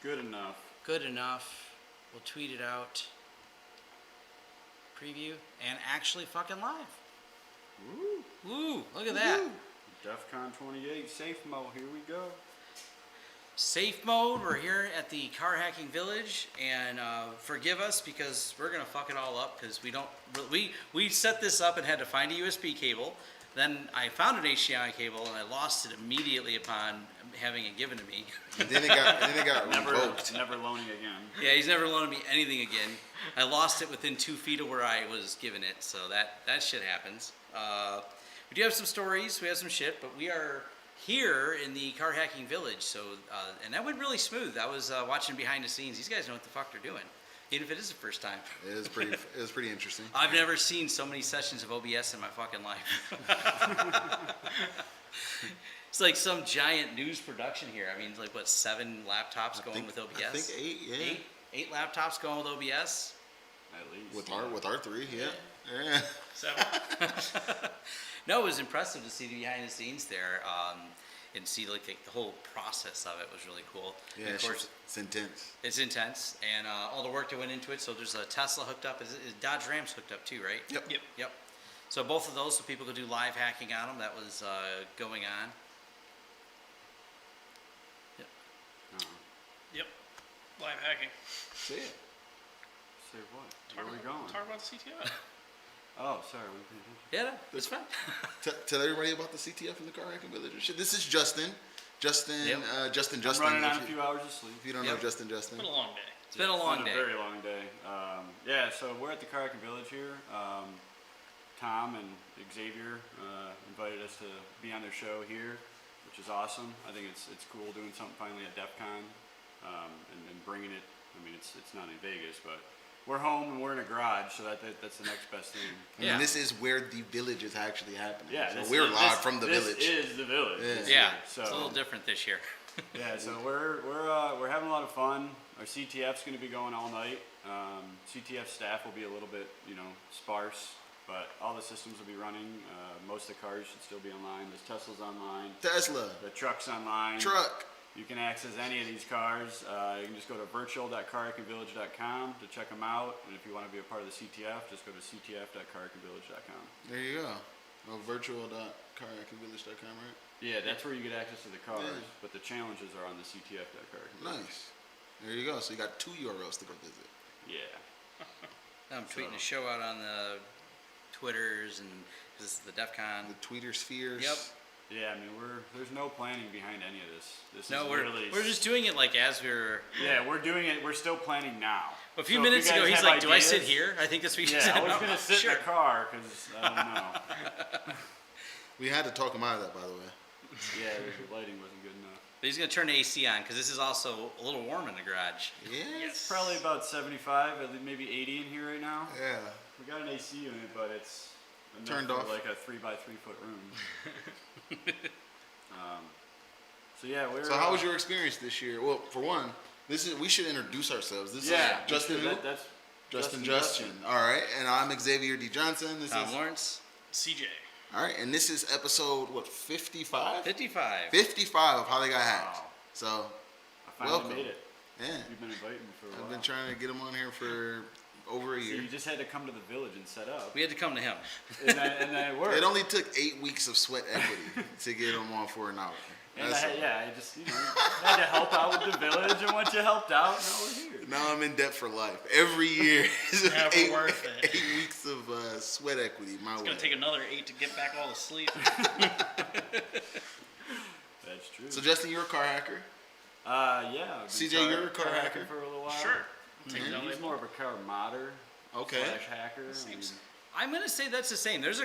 Good enough. Good enough. We'll tweet it out. Preview and actually fucking live. Woo! Woo! Look at that. Defcon 28 safe mode. Here we go. Safe mode. We're here at the Car Hacking Village, and forgive us because we're gonna fuck it all up because we set this up and had to find a USB cable. Then I found an HDMI cable and I lost it immediately upon having it given to me. And then it got revoked. Never loaning again. Yeah, he's never loaned me anything again. I lost it within 2 feet of where I was given it, so that shit happens. We do have some stories, we have some shit, but we are here in the Car Hacking Village, so and that went really smooth. I was watching behind the scenes. These guys know what the fuck they're doing, even if it is the first time. It was pretty interesting. I've never seen so many sessions of OBS in my fucking life. It's like some giant news production here. I mean, like what, 7 laptops going with OBS? I think 8, yeah. 8 laptops going with OBS? At least. With our 3, yeah. 7. No, it was impressive to see the behind the scenes there, and see like the whole process of it was really cool. Yeah, and of course, it's intense. It's intense, and all the work that went into it. So there's a Tesla hooked up. Is Dodge Ram's hooked up too, right? Yep. So both of those, so people could do live hacking on them. That was going on. Yep. Live hacking. See it. Say what? Where are we going? Talk about the CTO. Oh, sorry. We couldn't hear. Yeah, no, it's fine. Tell everybody about the CTF in the Car Hacking Village. This is Justin. Justin. Yep. Justin. I'm running on a few hours of sleep. If you don't know Justin. It's been a long day. It's been a long day. A very long day. Yeah, so we're at the Car Hacking Village here. Tom and Xavier invited us to be on their show here, which is awesome. I think it's cool doing something finally at Defcon, and bringing it. I mean, it's not in Vegas, but we're home and we're in a garage, so that's the next best thing. I mean, this is where the village is actually happening. Yeah, so we're live from the village. This is the village. Yeah, so, it's a little different this year. Yeah, so we're having a lot of fun. Our CTF's going to be going all night. CTF staff will be a little bit, sparse, but all the systems will be running. Most of the cars should still be online. There's Tesla's online. Tesla. The truck's online. Truck. You can access any of these cars. You can just go to virtual.carhackingvillage.com to check them out. And if you want to be a part of the CTF, just go to ctf.carhackingvillage.com. There you go. Virtual.carhackingvillage.com, right? Yeah, that's where you get access to the cars, Yeah. but the challenges are on the ctf.carhackingvillage. Nice. There you go. So you got 2 URLs to go visit. Yeah. I'm tweeting the show out on the Twitters, and this is the Defcon. The Tweeter spheres. Yep. Yeah, I mean, there's no planning behind any of this. This No, is we're literally, just doing it like as we're. Yeah, we're doing it. We're still planning now. A few So if minutes you ago, guys he's have like, "Do I sit ideas- here?" I think that's what you Yeah, said. I was No, gonna sit sure. in the car because I don't know. We had to talk him out of that, by the way. Yeah, the lighting wasn't good enough. But he's gonna turn the AC on because this is also a little warm in the garage. Yeah. It's probably about 75, at least maybe 80 in here right now. Yeah. We got an AC unit, but it's enough Turned for off. like a 3x3 foot room. So yeah, we're. So how was your experience this year? Well, for one, we should introduce ourselves. This is Justin. That's Justin. All right, and I'm Xavier D. Johnson. This Tom is Lawrence. CJ. all right, and this is episode 55? 55. 55 of How They Got Hacked. Wow. So I finally welcome. made it. Yeah, You've been inviting me for a while. I've been trying to get him on here for over a So year. you just had to come to the village and set up, We had to come to him. and then it worked. It only took 8 weeks of sweat equity to get him on for an hour. And That's all. I just had to help out with the village, and once you helped out, now we're here. Now I'm in debt for life. Every year is Never 8 worth it. 8 weeks of sweat equity my It's way. gonna take another 8 to get back all the sleep. That's true. So Justin, you're a car hacker. Yeah. I've been CJ, you're a car hacker? for a little while. Sure. Take And it he's more of a car modder Okay. / hacker. I mean, I'm gonna say that's the same. There's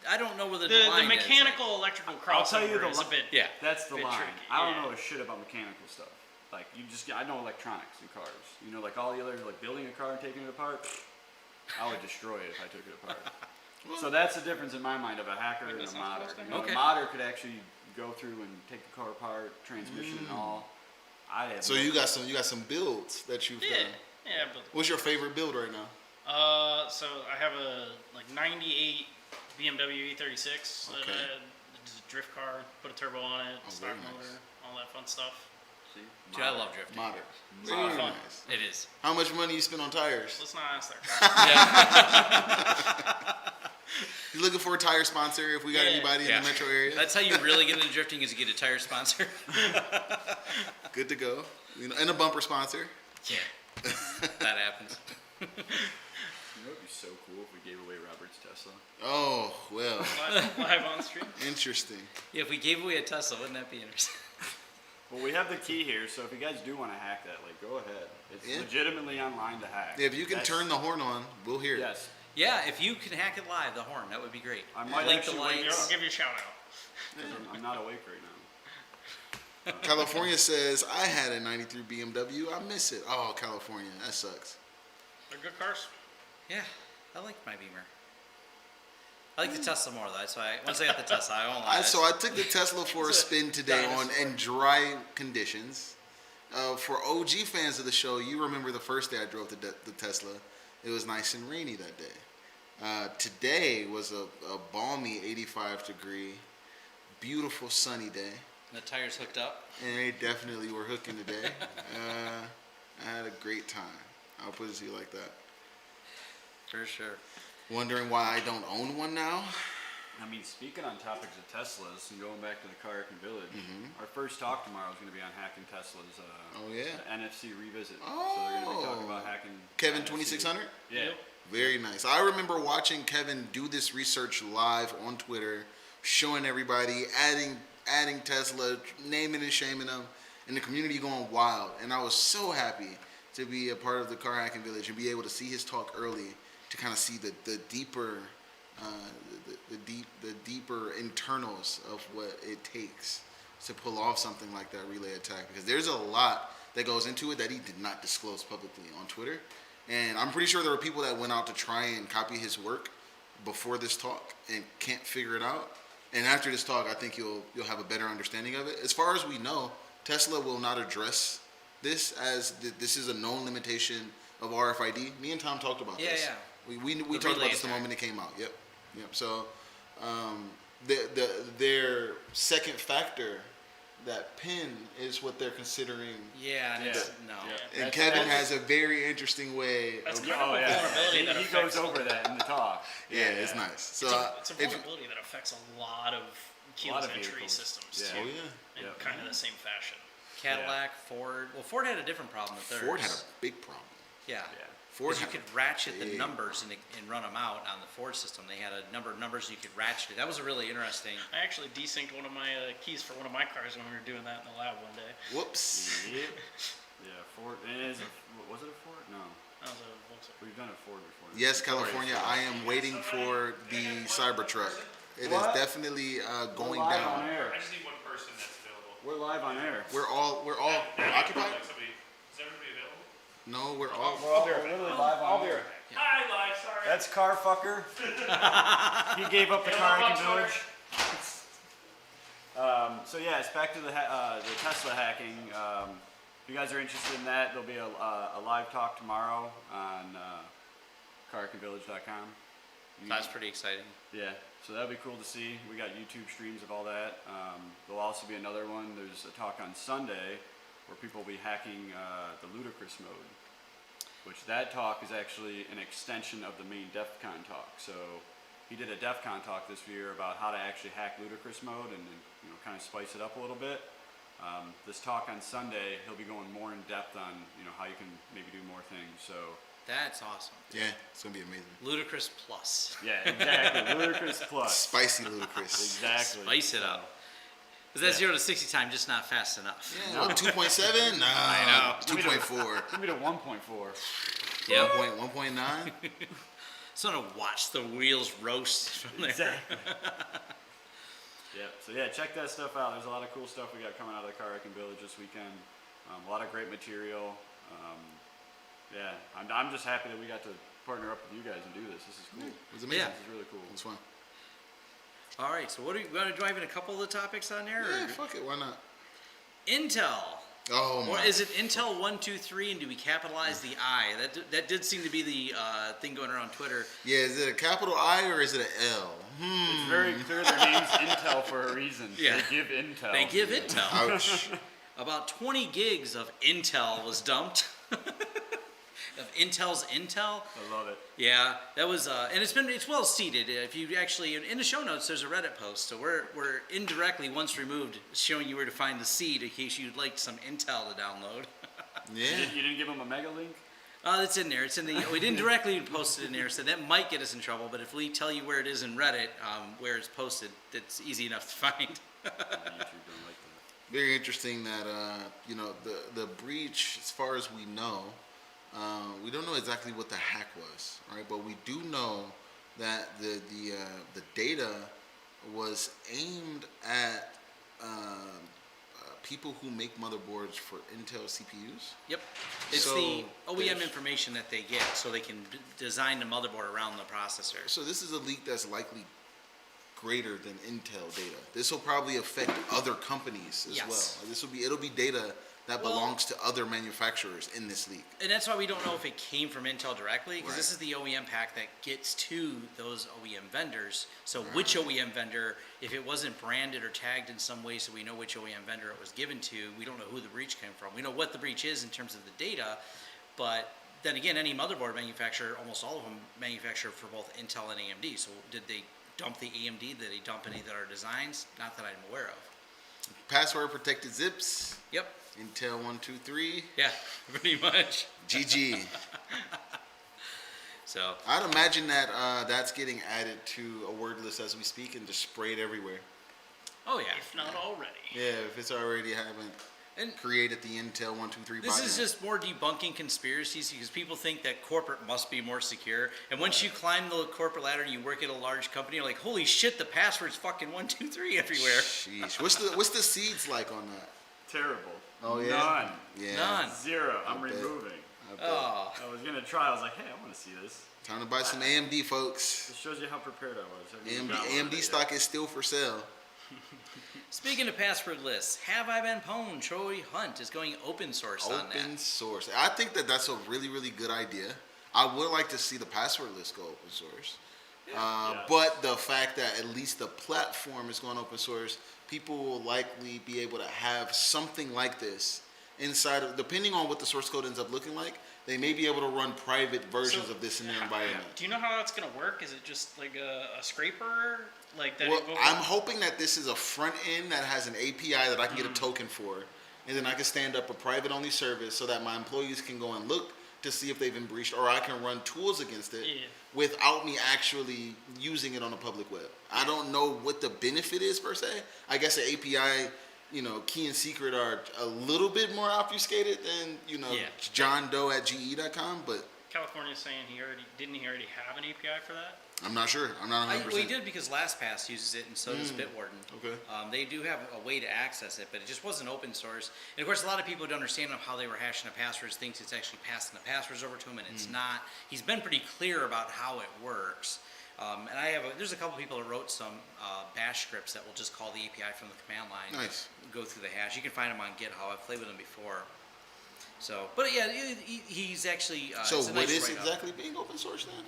I don't know where the The line is. mechanical electrical crossover I'll tell you the is a bit. Yeah. that's the Bit line. tricky, I don't yeah. know a shit about mechanical stuff. Like I know electronics in cars. Like all the other building a car and taking it apart. I would destroy it if I took it apart. So that's the difference in my mind of a hacker and a that's not modder. supposed to You know, Okay. A modder could actually go through and take the car apart, transmission and all. I have So no- you got some builds that you've Yeah. done. Yeah. But, What's your favorite build right now? so I have a 98 BMW E36. Okay. Just a drift car. Put a turbo on it. Oh, stock very nice. motor. All that fun stuff. See? Dude, I love drifting. Moderate. It's a lot of Very fun. nice. It is. How much money you spend on tires? Let's not ask that. You looking for a tire sponsor if we got Yeah. anybody in Yeah. the metro area? That's how you really get into drifting is you get a tire sponsor. Good to go. You know, and a bumper sponsor. Yeah. That happens. You know, it'd be so cool if we gave away Robert's Tesla. Oh, well, Live on stream. interesting. Yeah, if we gave away a Tesla, wouldn't that be interesting? Well, we have the key here, so if you guys do want to hack that, like, go ahead. It's Yeah. legitimately online to hack. If you can That's- turn the horn on, we'll hear it. Yes. Yeah, if you can hack it live, the horn, that would be great. I might Link the actually wake lights. I'll give you a shout out. 'Cause I'm not awake right now. California says, I had a 93 BMW. I miss it. Oh, California. That sucks. They're good cars. Yeah, I like my Beamer. I like the Tesla more though. So once I got the Tesla, I won't lie. So I took the Tesla for a It's a spin today on dinosaur. in dry conditions. For OG fans of the show, you remember the first day I drove the Tesla. It was nice and rainy that day. Today was a balmy 85 degree, beautiful sunny day. The tires hooked up. And they definitely were hooking today. I had a great time. I'll put it to you like that. For sure. Wondering why I don't own one now? I mean, speaking on topics of Teslas and going back to the Car Hacking Village, Mm-hmm. our first talk tomorrow is going to be on hacking Teslas. Oh, yeah. NFC revisit. So they're going to be talking about hacking. Kevin NFC. 2600? Yeah. Yep. Very nice. I remember watching Kevin do this research live on Twitter, showing everybody, adding Tesla, naming and shaming them, and the community going wild. And I was so happy to be a part of the Car Hacking Village and be able to see his talk early to kind of see the deeper the deeper internals of what it takes to pull off something like that relay attack, because there's a lot that goes into it that he did not disclose publicly on Twitter. And I'm pretty sure there were people that went out to try and copy his work before this talk and can't figure it out. And after this talk, I think you'll have a better understanding of it. As far as we know, Tesla will not address this as this is a known limitation of RFID. Me and Tom talked about this. Yeah. We The talked about relay this the attack. moment it came out. Yep. So their second factor, that pin, is what they're considering. Yeah, and Yeah. it's no. Yeah. And Kevin has a very interesting way That's of. kind Oh, of a yeah. vulnerability that He affects. goes over that in the talk. Yeah, it's nice. So It's a if, vulnerability that affects a lot of keyless entry vehicles. systems Yeah. too. oh yeah, In Yep. kind of the same fashion. Cadillac, Ford. Well, Ford had a different problem with theirs. Ford had a big problem. Yeah. Yeah. Ford Because you had could ratchet the big- numbers and run them out on the Ford system. They had a number of numbers and you could ratchet it. That was a really interesting. I actually desynced one of my keys for one of my cars when we were doing that in the lab one day. Whoops. Yep. Yeah, Ford. Was it a Ford? No. That was a Volkswagen. We've done a Ford before. Yes, California. I am waiting for the Cybertruck. It is What? definitely going We're live on down. air. I just need one person that's available. We're live on air. We're all occupied. Like somebody, is everybody available? No, we're all. We're literally live on air. Hi, live. Sorry. That's car fucker. He gave up the Car Hacking Village. So yeah, it's back to the Tesla hacking. If you guys are interested in that, there'll be a live talk tomorrow on carhackingvillage.com. That's pretty exciting. Yeah, so that'll be cool to see. We got YouTube streams of all that. There'll also be another one. There's a talk on Sunday where people will be hacking the ludicrous mode, which that talk is actually an extension of the main Defcon talk. So he did a Defcon talk this year about how to actually hack ludicrous mode and kind of spice it up a little bit. This talk on Sunday, he'll be going more in depth on how you can maybe do more things. So That's awesome. Yeah, it's gonna be amazing. Ludicrous Plus. yeah, exactly. Ludicrous plus. Spicy ludicrous. Exactly. Spice it up. Is that 0 to 60 time just not fast enough? Yeah, what, 2.7? Nah, I know. 2.4. Give me to 1.4. Yep. 1.9? So I'm gonna watch the wheels roast from there. Exactly. Yeah, so yeah, check that stuff out. There's a lot of cool stuff we got coming out of the Car Hacking Village this weekend. A lot of great material. Yeah, I'm just happy that we got to partner up with you guys and do this. This is cool. It was amazing. Yeah. This is really cool. It was fun. All right. So what do you want to drive in a couple of the topics on there? Yeah, Or? fuck it, why not? Intel. Oh Or my. is it Intel 1, 2, 3, and do we capitalize the I? That did seem to be the thing going around Twitter. Yeah, is it a capital I or is it an L? It's very clear their name's Intel for a reason. Yeah. They give Intel. They give Intel. Ouch. about 20 gigs of Intel was dumped. Of Intel's Intel. I love it. Yeah, that was, and it's well seeded. If you actually, in the show notes, there's a Reddit post. So we're indirectly, once removed, showing you where to find the seed in case you'd like some Intel to download. Yeah. You didn't give them a mega link? It's in there. It's in the. We didn't directly post it in there, so that might get us in trouble. But if we tell you where it is in Reddit, where it's posted, it's easy enough to find. YouTube don't like that. Very interesting that the breach, as far as we know, we don't know exactly what the hack was, right? But we do know that the data was aimed at people who make motherboards for Intel CPUs. Yep, it's So the OEM there's- information that they get, so they can design the motherboard around the processor. So this is a leak that's likely greater than Intel data. This will probably affect other companies as Yes. well. It'll be data that Well- belongs to other manufacturers in this leak. And that's why we don't know if it came from Intel directly, because this Right. is the OEM pack that gets to those OEM vendors. So which OEM vendor, if it wasn't branded or tagged in some way so we know which OEM vendor it was given to, we don't know who the breach came from. We know what the breach is in terms of the data, but then again, any motherboard manufacturer, almost all of them manufacture for both Intel and AMD. So did they dump the AMD? Did they dump any that are designs? Not that I'm aware of. Password protected zips, Yep. Intel 123, Yeah, pretty much. GG. So I'd imagine that that's getting added to a word list as we speak and just sprayed everywhere. oh yeah. If not already. Yeah, if it's already haven't And created the Intel 123 this botnet. is just more debunking conspiracies, because people think that corporate must be more secure. And once you climb the corporate ladder and you work at a large company, you're like, holy shit, the password's fucking 123 everywhere. Sheesh. What's the seeds like on that? Terrible. Oh, yeah? None. Yeah. None. Zero. I'm bet. removing. I bet. Oh, I was gonna try. I was like, hey, I want to see this. Time to buy some AMD, folks. This shows you how prepared I was. I haven't AMD, got one of AMD it stock is still for sale. speaking of password lists, have I been pwned? Troy Hunt is going open source on that. Open source. I think that that's a really, really good idea. I would like to see the password list go open source. Yeah. But the fact that at least the platform is going open source, people will likely be able to have something like this inside of, depending on what the source code ends up looking like, they may be able to run private versions So, of this in their environment. Do you know how that's gonna work? Is it just like a scraper, like that? Well, it will- I'm hoping that this is a front end that has an API that I can get a token for, and then I can stand up a private only service so that my employees can go and look to see if they've been breached, or I can run tools against it Yeah. without me actually using it on the public web. I don't know what the benefit is per se. I guess the API, key and secret are a little bit more obfuscated than, Yeah. John Doe at GE.com, but California's saying he already have an API for that? I'm not sure. I'm not 100%. We did, because LastPass uses it, and so does Bitwarden. Okay. They do have a way to access it, but it just wasn't open source. And of course, a lot of people don't understand how they were hashing the passwords, thinks it's actually passing the passwords over to him, and it's not. He's been pretty clear about how it works. And there's a couple people that wrote some bash scripts that will just call the API from the command line. Nice. Go through the hash. You can find them on GitHub. I've played with them before. So, but yeah, he's actually. So it's a what nice is write-up. exactly being open source then?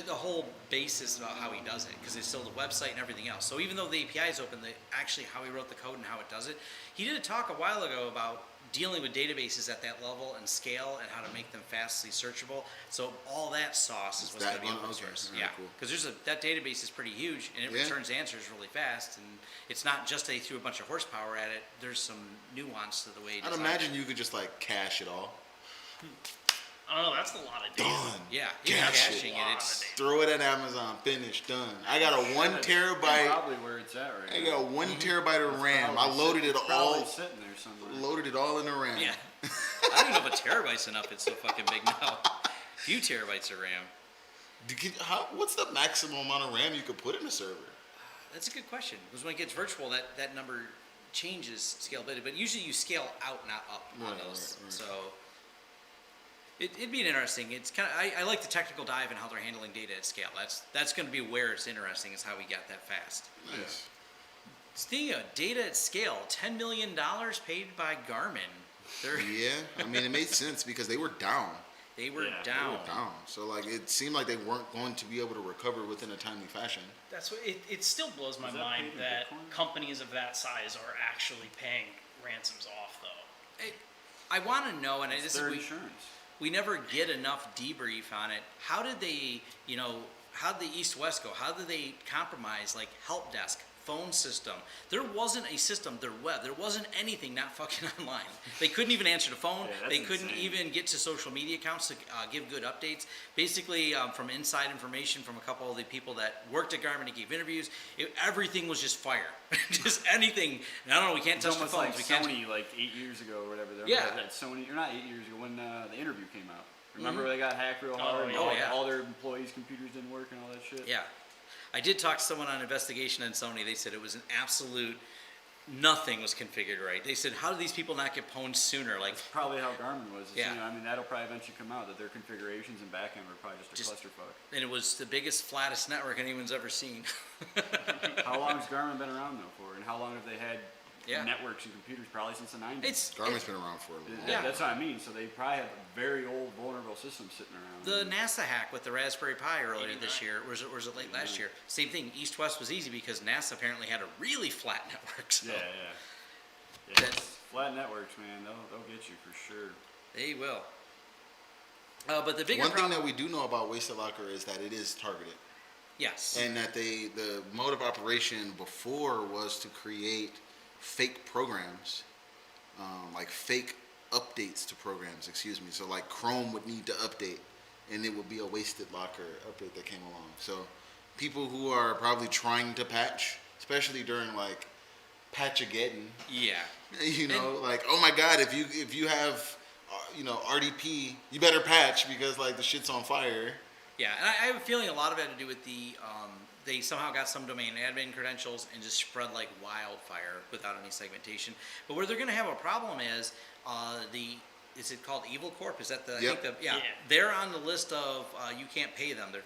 The whole basis about how he does it, because it's still the website and everything else. So even though the API is open, actually how he wrote the code and how it does it, he did a talk a while ago about dealing with databases at that level and scale and how to make them fastly searchable. So all that sauce is what's going That to be one? open Okay. source. All right, Yeah, cool. because that database is pretty huge, and it Yeah. returns answers really fast. And it's not just they threw a bunch of horsepower at it. There's some nuance to the way. I'd imagine you could just cache it all. I don't know. That's a lot of data. Done. Yeah, even Cache it. caching it. It's Throw it at Amazon. Finished. Done. I got a 1 That's terabyte. Probably where it's at right I now. got 1 terabyte of RAM. I Probably loaded it it's probably all. sitting there somewhere. Loaded it all in the RAM. yeah. I don't even know if a terabyte's enough. It's so fucking big now. A few terabytes of RAM. What's the maximum amount of RAM you could put in a server? That's a good question. Because when it gets virtual, that number changes scalability. But usually you scale out, not up on Right, those. right. So it'd be an interesting. It's kind of I like the technical dive and how they're handling data at scale. That's going to be where it's interesting, is how we got that fast. Nice. Speaking of data at scale, $10 million paid by Garmin. Yeah, I mean, it made sense because they were down. They were Yeah, they They down. were down. So, it seemed like they weren't going to be able to recover within a timely fashion. That's what it still blows my Is that mind paid in that Bitcoin? companies of that size are actually paying ransoms off though. I want to know, and It's this their is insurance. we never get enough debrief on it. How did they, how did the East-West go? How did they compromise, like, help desk, phone system? There wasn't a system, there wasn't anything not fucking online. They couldn't even answer the phone. Yeah, that's They couldn't insane. even get to social media accounts to give good updates. Basically, from inside information from a couple of the people that worked at Garmin and gave interviews, everything was just fire. Just anything. I don't know, we can't It's touch the almost phones. like We can't. Sony, like 8 years ago or whatever. Yeah. That Sony, or not 8 years ago, when the interview came out. Remember they got hacked real hard? And yeah. Oh, yeah. all their employees' computers didn't work and all that shit? Yeah. I did talk to someone on investigation on Sony. They said it was an absolute, nothing was configured right. They said, how do these people not get pwned sooner? Like, That's probably how Garmin was. Yeah. I mean, that'll probably eventually come out, that their configurations and backend were probably just a clusterfuck. and it was the biggest, flattest network anyone's ever seen. How long has Garmin been around, though, for? And how long have they had Yeah. networks and computers? Probably since the 90s. Garmin's been around for a little while. Yeah. That's what I mean. So they probably have a very old, vulnerable system sitting around. The NASA hack with the Raspberry Pi earlier this year, or was it late last year? Same thing, East-West was easy because NASA apparently had a really flat network. So Yeah. That's- Flat networks, man. They'll get you for sure. they will. But the bigger One thing problem, that we do know about Wasted Locker is that it is targeted. yes. And that the mode of operation before was to create fake programs, like fake updates to programs, excuse me. So like Chrome would need to update, and it would be a Wasted Locker update that came along. So people who are probably trying to patch, especially during like Patchageddon, Yeah. like, oh my God, if you have RDP, you better patch because like the shit's on fire. Yeah, and I have a feeling a lot of it had to do with they somehow got some domain admin credentials and just spread like wildfire without any segmentation. But where they're going to have a problem is is it called Evil Corp? Is that the? Yep. I think yeah, they're on the list of you can't pay them. They're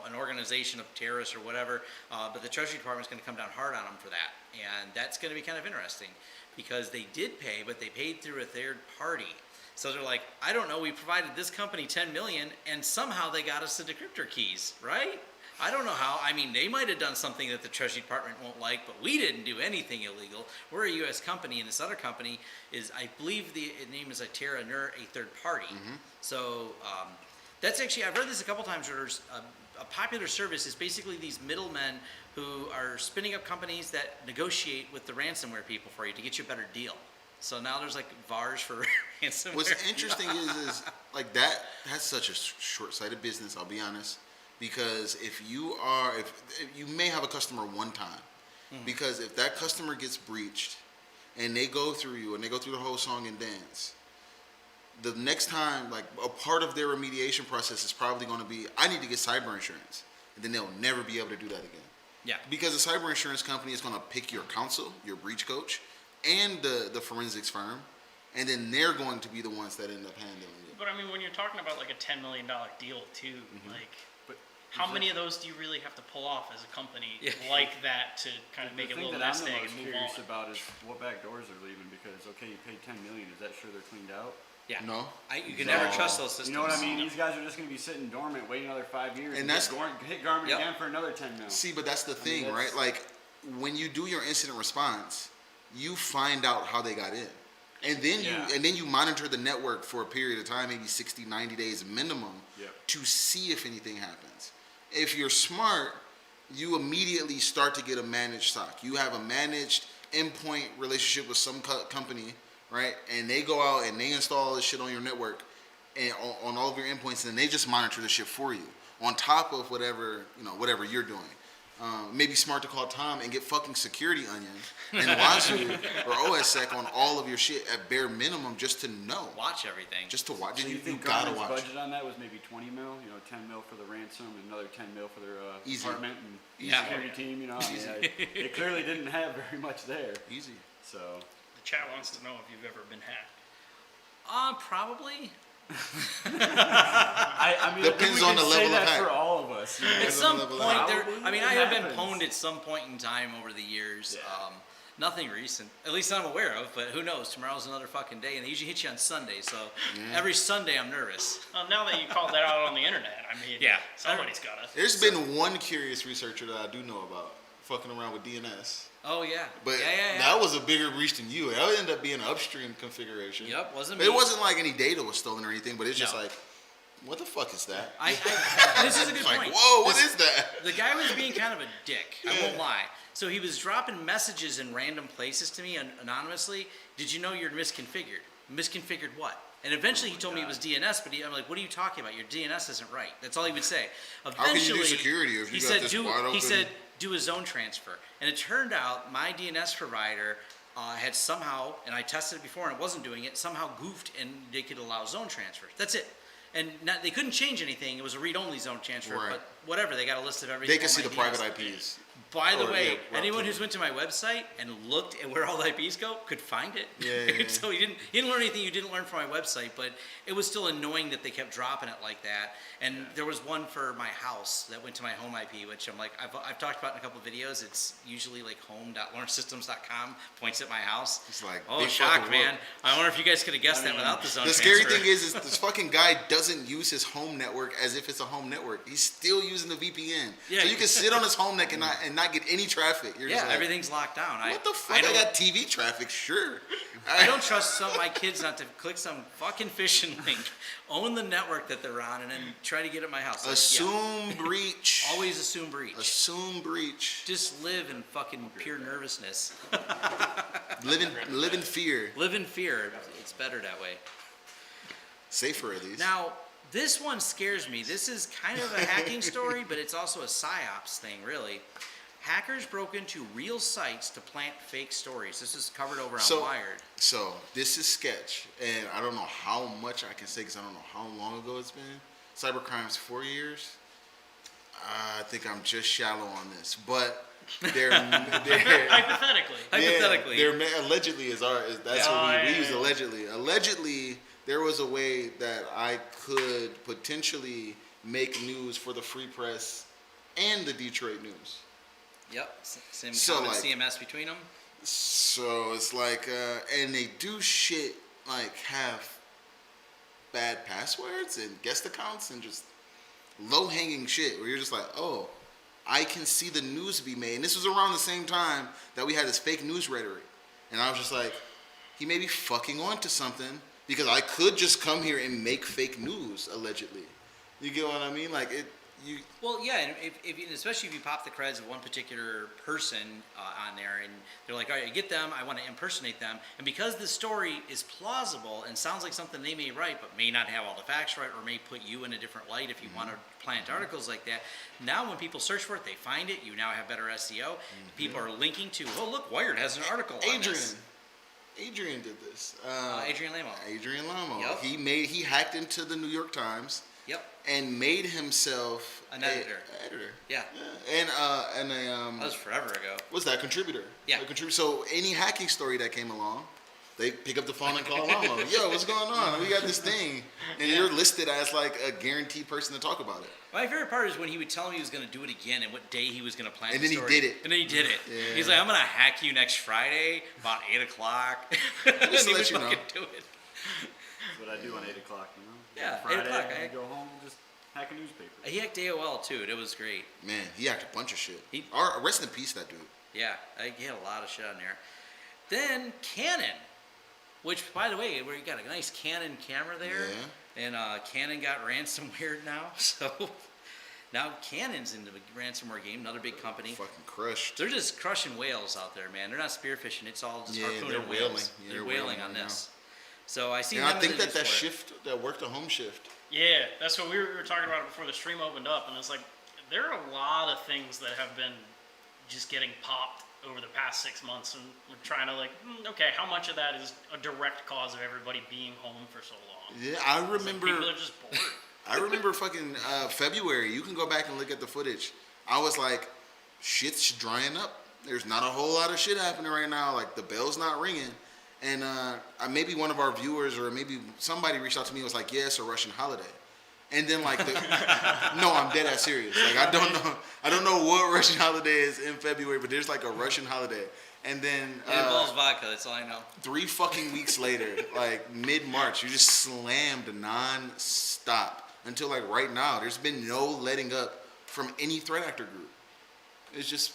an organization of terrorists or whatever. But the Treasury Department is going to come down hard on them for that, and that's going to be kind of interesting because they did pay, but they paid through a third party. So they're like, I don't know, we provided this company $10 million, and somehow they got us the decryptor keys, right? I don't know how. I mean, they might have done something that the Treasury Department won't like, but we didn't do anything illegal. We're a U.S. company, and this other company is, I believe the name is Itera Nur, a third party. Mm-hmm. So that's actually, I've read this a couple times, where there's a popular service is basically these middlemen who are spinning up companies that negotiate with the ransomware people for you to get you a better deal. So now there's like VARs for ransomware. What's interesting is like that's such a short-sighted business. I'll be honest, because if you may have a customer one time, because if that customer gets breached, and they go through you and they go through the whole song and dance, the next time, like a part of their remediation process is probably going to be, I need to get cyber insurance, and then they'll never be able to do that again. Yeah. Because the cyber insurance company is going to pick your counsel, your breach coach, and the forensics firm, and then they're going to be the ones that end up handling it. But I mean, when you're talking about like a $10 million deal too, like, But how many of those do you really have to pull off as a company Yeah. like that to kind of make it a the thing little that nest I'm the egg most and move curious on? about is what back doors are leaving, because okay, you paid $10 million. Is that sure they're cleaned out? Yeah. No. You can never trust those systems. You know what I mean? These guys are just going to be sitting dormant, waiting another 5 years, And hit that's- Garmin Yep. again for another $10 million. See, but that's the thing, that's- right? Like, when you do your incident response, you find out how they got in. And then you monitor the network for a period of time, maybe 60, 90 days minimum, Yep. to see if anything happens. If you're smart, you immediately start to get a managed SOC. You have a managed endpoint relationship with some company, right? And they go out and they install all this shit on your network and on all of your endpoints, and they just monitor the shit for you on top of whatever you're doing. Maybe smart to call Tom and get fucking Security Onion and Wazoo or OSSEC on all of your shit at bare minimum, just to know, Watch everything. just to watch. So You you think gotta Garmin's watch. budget on that was maybe 20 mil? 10 mil for the ransom and another 10 mil for their Easy. department and Yeah. security team. I mean, they clearly didn't have very much there. Easy. So The chat wants to know if you've ever been hacked. Probably. I mean, Depends I think we on can the say level of that hack. for all of us. At some level point, of there. Probably I mean, it I have been happens. pwned at some point in time over the years. Yeah. Nothing recent, at least I'm aware of. But who knows? Tomorrow's another fucking day, and they usually hit you on Sunday. So every Sunday I'm nervous. Now that you called that out on the internet, I mean, Yeah. somebody's got to. There's been one curious researcher that I do know about fucking around with DNS. Oh yeah. But yeah. that was a bigger breach than you. That ended up being an upstream configuration. Yep, wasn't But me. it wasn't like any data was stolen or anything, but it's just No. like, what the fuck is that? This is a good It's like, point. whoa, what is that? The guy was being kind of a dick. I won't lie. So he was dropping messages in random places to me anonymously. Did you know you're misconfigured? Misconfigured what? And eventually he told me it was DNS, but I'm like, what are you talking about? Your DNS isn't right. That's all he would say. Eventually, How can you do security if you got this wide open? He said, do a zone transfer. And it turned out my DNS provider had somehow, and I tested it before and it wasn't doing it, somehow goofed and they could allow zone transfers. That's it. And they couldn't change anything. It was a read-only zone transfer, Right. but whatever. They got a list of everything. They can see the private IPs. By the Or, way, yeah, anyone route who's went to my website and looked at where all the IPs go could find it. Yeah. So he didn't learn anything you didn't learn from my website, but it was still annoying that they kept dropping it like that. And there was one for my house that went to my home IP, which I'm like, I've talked about in a couple of videos. It's usually like home.lawrencesystems.com points at my house. It's like, oh, big shock, fucking man. whoop. I wonder if you guys could have guessed that without the zone The transfer. scary thing is this fucking guy doesn't use his home network as if it's a home network. He's still using the VPN. Yeah. So you can sit on his home net and not get any traffic. You're just yeah, like, everything's locked down. what the fuck? I got TV traffic, sure. I don't trust my kids not to click some fucking phishing link, own the network that they're on, and then try to get at my house. Like, Assume breach. always assume breach. Assume breach. Just live in fucking pure nervousness. Live in fear. Live in fear. It's better that way. Safer at least. Now, this one scares me. This is kind of a hacking story, but it's also a psyops thing, really. Hackers broke into real sites to plant fake stories. This is covered over on Wired. So this is sketch, and I don't know how much I can say because I don't know how long ago it's been. Cybercrime's 4 years. I think I'm just shallow on this, but they're Hypothetically. Hypothetically. they're allegedly that's what we use yeah. allegedly. Allegedly, there was a way that I could potentially make news for the Free Press and the Detroit News. Yep. Same So, common like- CMS between them. So it's like, and they do shit like have bad passwords and guest accounts and just low-hanging shit where you're just like, oh, I can see the news be made. And this was around the same time that we had this fake news rhetoric. And I was just like, he may be fucking onto something because I could just come here and make fake news, allegedly. You get what I mean? Like, Well, yeah, and especially if you pop the creds of one particular person on there, and they're like, all right, I get them, I want to impersonate them, and because the story is plausible and sounds like something they may write, but may not have all the facts right, or may put you in a different light if you want to plant articles like that, now when people search for it, they find it, you now have better SEO, people are linking to, oh, look, Wired has an article on this. Adrian did this. Adrian Lamo. Adrian Lamo. Yep. He hacked into the New York Times. Yep. And made himself An editor. Editor. Yeah. And a That was forever ago. what's that? Contributor. Yeah. So any hacking story that came along, they pick up the phone and call Lamo. Yo, what's going on? We got this thing, and you're listed as like a guaranteed person to talk about it. My favorite part is when he would tell me he was going to do it again and what day he was going to plan And the then he story. did it. And then he did it. Yeah. He's like, I'm going to hack you next Friday about 8 o'clock. and Just to he let would you know. fucking do it. That's what I do on 8 o'clock, you know? Yeah, 8 Friday, o'clock, I I- go home and just hack a newspaper. He hacked AOL too. It was great. Man, he hacked a bunch of shit. He- Rest in peace, that dude. Yeah, he had a lot of shit on there. Then Canon, which, by the way, where you got a nice Canon camera there. Yeah. And Canon got ransomware now. So now Canon's in the ransomware game, another big company. Fucking crushed. They're just crushing whales out there, man. They're not spearfishing. It's all just Yeah, harpooning they're whales. whaling. Yeah, They're they're whaling whaling on right this. So I see. And I think that work the home shift. Yeah, that's what we were talking about before the stream opened up, and it's like there are a lot of things that have been just getting popped over the past 6 months, and we're trying to like, okay, how much of that is a direct cause of everybody being home for so long? Yeah, I It's like remember. people are just bored. I remember fucking February. You can go back and look at the footage. I was like, shit's drying up. There's not a whole lot of shit happening right now. Like, the bell's not ringing. And maybe one of our viewers or maybe somebody reached out to me and was like, yeah, it's a Russian holiday. And then like, no, I'm dead ass serious. Like, I don't know what Russian holiday is in February, but there's like a Russian holiday. And then It involves vodka. That's all I know. 3 fucking weeks later, like mid-March, you just slammed non-stop until like right now. There's been no letting up from any threat actor group. It's just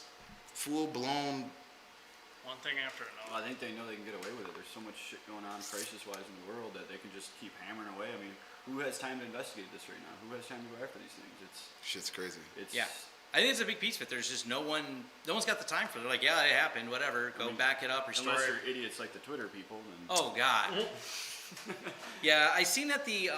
full-blown One thing after Well, another. I think they know they can get away with it. There's so much shit going on crisis-wise in the world that they can just keep hammering away. I mean, who has time to investigate this right now? Who has time to go after these things? Shit's crazy. It's Yeah. I think it's a big piece of it. There's just no one's got the time for it. They're like, yeah, it happened, whatever. Go back it up, restore unless it. they're idiots like the Twitter people. Then Oh God. Yeah, I seen that the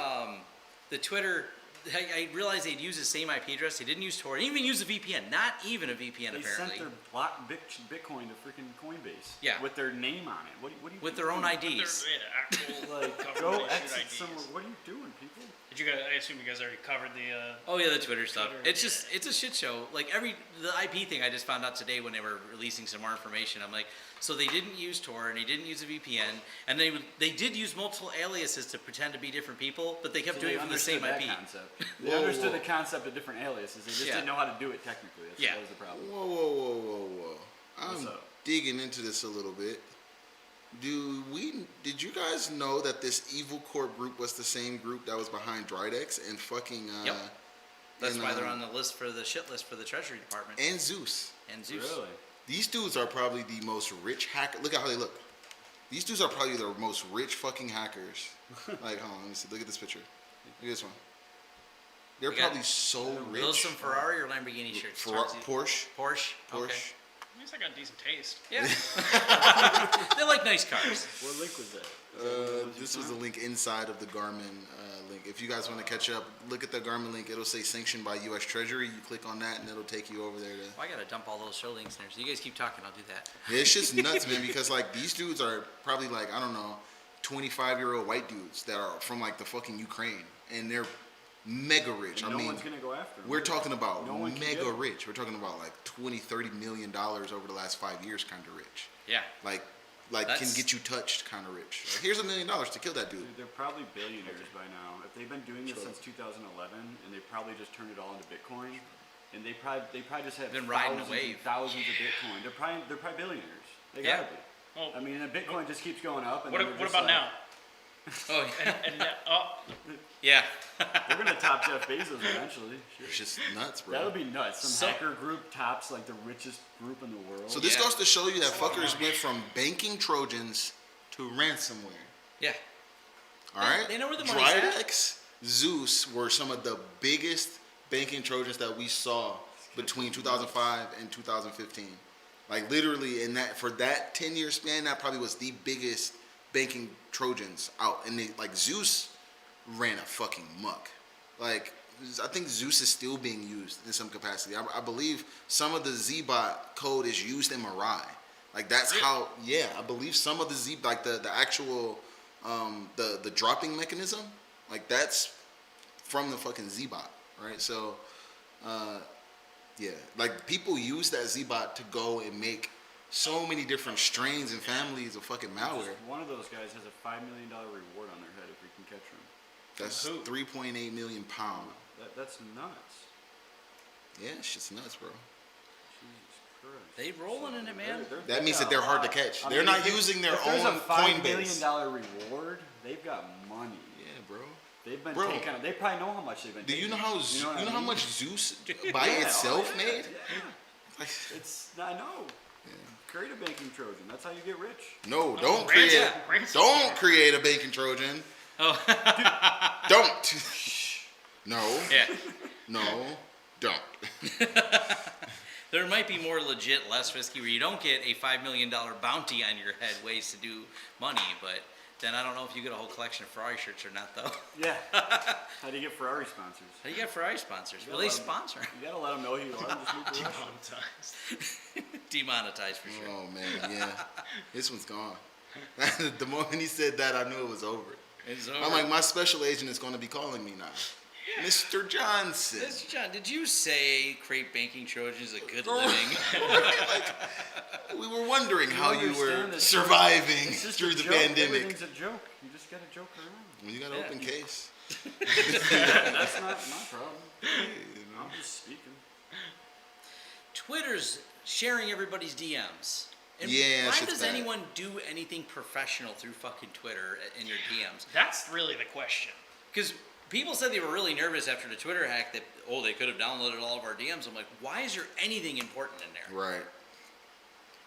Twitter. I realized they'd use the same IP address. They didn't use Tor. They didn't even use a VPN. Not even a VPN they apparently. sent their block Bitcoin to freaking Coinbase. Yeah. With their name on it. What do you With people their own doing? IDs. Actual Like, government go issued exit IDs. somewhere. What are you doing, people? Did you guys? I assume you guys already covered the. Oh yeah, the Twitter stuff. Twitter, It's just it's a shit show. Like the IP thing I just found out today when they were releasing some more information. I'm like, so they didn't use Tor and they didn't use a VPN and they did use multiple aliases to pretend to be different people, but they kept So doing they it for the same understood that IP. concept. They Whoa, understood whoa. the concept of different aliases. They just Yeah. didn't know how to do it technically. Yeah. That was the problem. Whoa. What's I'm up? digging into this a little bit. Did you guys know that this evil Corp group was the same group that was behind Drydex and fucking Yep. That's and, why they're on the list for the shit list for the Treasury Department and Zeus? and Zeus. Really? These dudes are probably the most rich hacker. Look at how they look. These dudes are probably the most rich fucking hackers. Like, hold on, let me see. Look at this picture. Look at this one. They're We got- probably so Are rich. those some Ferrari or Lamborghini shirts? Porsche. Porsche. Okay. At least I got decent taste. Yeah. They like nice cars. What link was that? This was the link inside of the Garmin link. If you guys want to catch up, look at the Garmin link. It'll say sanctioned by U.S. Treasury. You click on that, and it'll take you over there to. Well, I gotta dump all those show links in there. So you guys keep talking, I'll do that. Yeah, it's just nuts, man. Because like these dudes are probably like I don't know, 25-year-old white dudes that are from like the fucking Ukraine, and they're mega rich. And I no mean, one's gonna go after them. we're talking about No one can mega get 'em. rich. We're talking about like $20-30 million over the last 5 years, kind of rich. Yeah. Like can That's- get you touched, kind of rich. Like, here's $1 million to kill that dude. Dude, they're probably billionaires by now. If they've been doing this since 2011, and they probably just turned it all into Bitcoin, and they probably just have Been riding a thousands wave. and thousands of Bitcoin. They're probably billionaires. They Yeah. gotta be. Well, I mean, and Bitcoin just keeps going up. And what, then they're what just about like, now? Oh yeah. Yeah. We're gonna top Jeff Bezos eventually. Shit. It's just nuts, bro. That would be nuts. Some So- hacker group tops like the richest group in the world. So this Yeah. goes to show you that fuckers went from banking trojans to ransomware. Yeah. All right. They know where the money's at. Drydex, Zeus were some of the biggest banking trojans that we saw between 2005 and 2015. Like literally, in that for that 10-year span, that probably was the biggest banking trojans out. And they like Zeus ran a fucking muck. Like I think Zeus is still being used in some capacity. I believe some of the Z-bot code is used in Mirai. Like that's how. Yeah, I believe some of the Z like the actual the dropping mechanism, like that's from the fucking Z-bot, right? So, yeah, like people use that Z-bot to go and make so many different strains and families of fucking malware. Just one of those guys has a $5 million reward on their head if we can catch them. That's Who? 3.8 million pounds. That's nuts. Yeah, it's just nuts, bro. Jesus Christ. They rolling in it, man. That means that they're hard to catch. I They're mean, not if- using their if there's a own $5 Coinbase. million reward, they've got money. Yeah, bro. They've been Bro. taking. They probably know how much they've been. Do you taking. know how You know what I how mean? much Zeus by Yeah, itself oh, yeah, made? yeah. Like, It's I know. Create a banking Trojan. That's how you get rich. no, don't Ransom- create. ransom. Don't create a banking Trojan. Oh. Don't. No. Yeah. No. Don't. There might be more legit, less risky, where you don't get a $5 million bounty on your head, ways to do money, but then I don't know if you get a whole collection of Ferrari shirts or not, though. Yeah. How do you get Ferrari sponsors? How do you get Ferrari sponsors? You Will they gotta let 'em- sponsor? You gotta let them know who you are and just move the rest. Demonetized. Demonetized for sure. Oh man, yeah. This one's gone. The moment he said that, I knew it was over. It's I'm over. like, my special agent is going to be calling me now, Mr. Johnson. Mr. John, did you say create banking Trojans a good living? We were wondering how you were understand this. surviving It's just through a the joke. pandemic. Everything's a joke. You just gotta joke around. You got an Yeah. open case. That's not my problem. I'm just speaking. Twitter's sharing everybody's DMs. And Yeah, why shit's does bad. anyone do anything professional through fucking Twitter in your DMs? That's really the question. Because people said they were really nervous after the Twitter hack that, they could have downloaded all of our DMs. I'm like, why is there anything important in there? Right.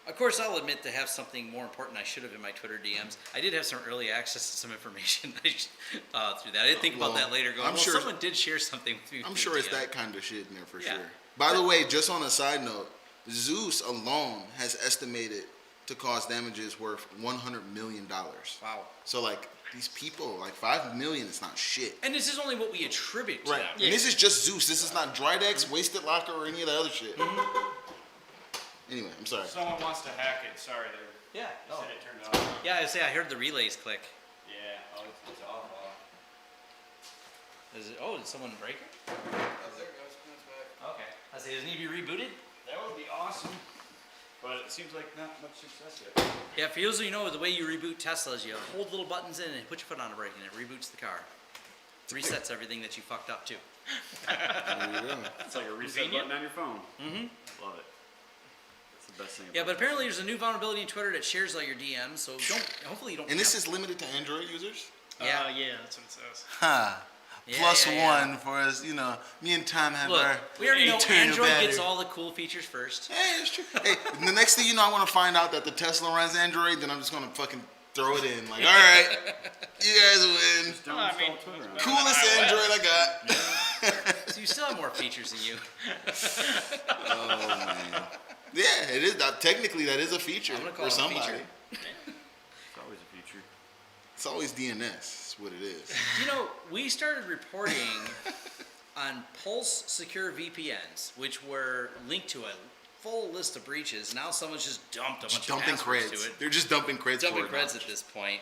Of course, I'll admit to have something more important I should have in my Twitter DMs. I did have some early access to some information through that. I didn't think about that later. Going, someone did share something with me. I'm sure it's that kind of shit in there for Yeah. sure. By the way, just on a side note, Zeus alone has estimated to cause damages worth $100 million. Wow. So like these people, like 5 million is not shit. And this is only what we attribute to Right. them. And this is just Zeus. This is not Drydex, Wasted Locker, or any of the other shit. Anyway, I'm sorry. Someone wants to hack it. Sorry, they Yeah. Oh. said it turned off. Yeah, I heard the relays click. Yeah. Oh, it's off. Is it? Oh, did someone break it? Oh, there it goes. It's back. Okay. I say, doesn't he be rebooted? That would be awesome. But it seems like not much success yet. Yeah, for those of you who know, the way you reboot Teslas, you hold little buttons in and put your foot on the brake and it reboots the car. Resets everything that you fucked up too. There you go. It's like a reset Convenient. button on your phone. Mm-hmm. Love it. That's the best thing. Yeah, about but apparently there's a new vulnerability in Twitter that shares all your DMs, so hopefully you don't. And this is limited to Android users? Yeah. Yeah, that's what it says. Huh. Yeah, Plus yeah. one for us, you know, me and Tom have Look, our we already know eternal Android battery. gets all the cool features first. Hey, it's true. Hey, the next thing you know, I want to find out that the Tesla runs Android, then I'm just going to fucking throw it in. Like, all right, you guys win. Just don't Well, I install mean, Twitter. it's Coolest iOS. Android I got. So you still have more features than you. Oh, man. Yeah, it is. Technically, that is a feature I'm gonna call for it a somebody. feature. It's always a feature. It's always DNS. That's what it is. You know, we started reporting on Pulse Secure VPNs, which were linked to a full list of breaches. Now someone's just dumped a bunch Dumping of passwords creds. to it. They're just dumping creds Dumping for it now. creds at this point.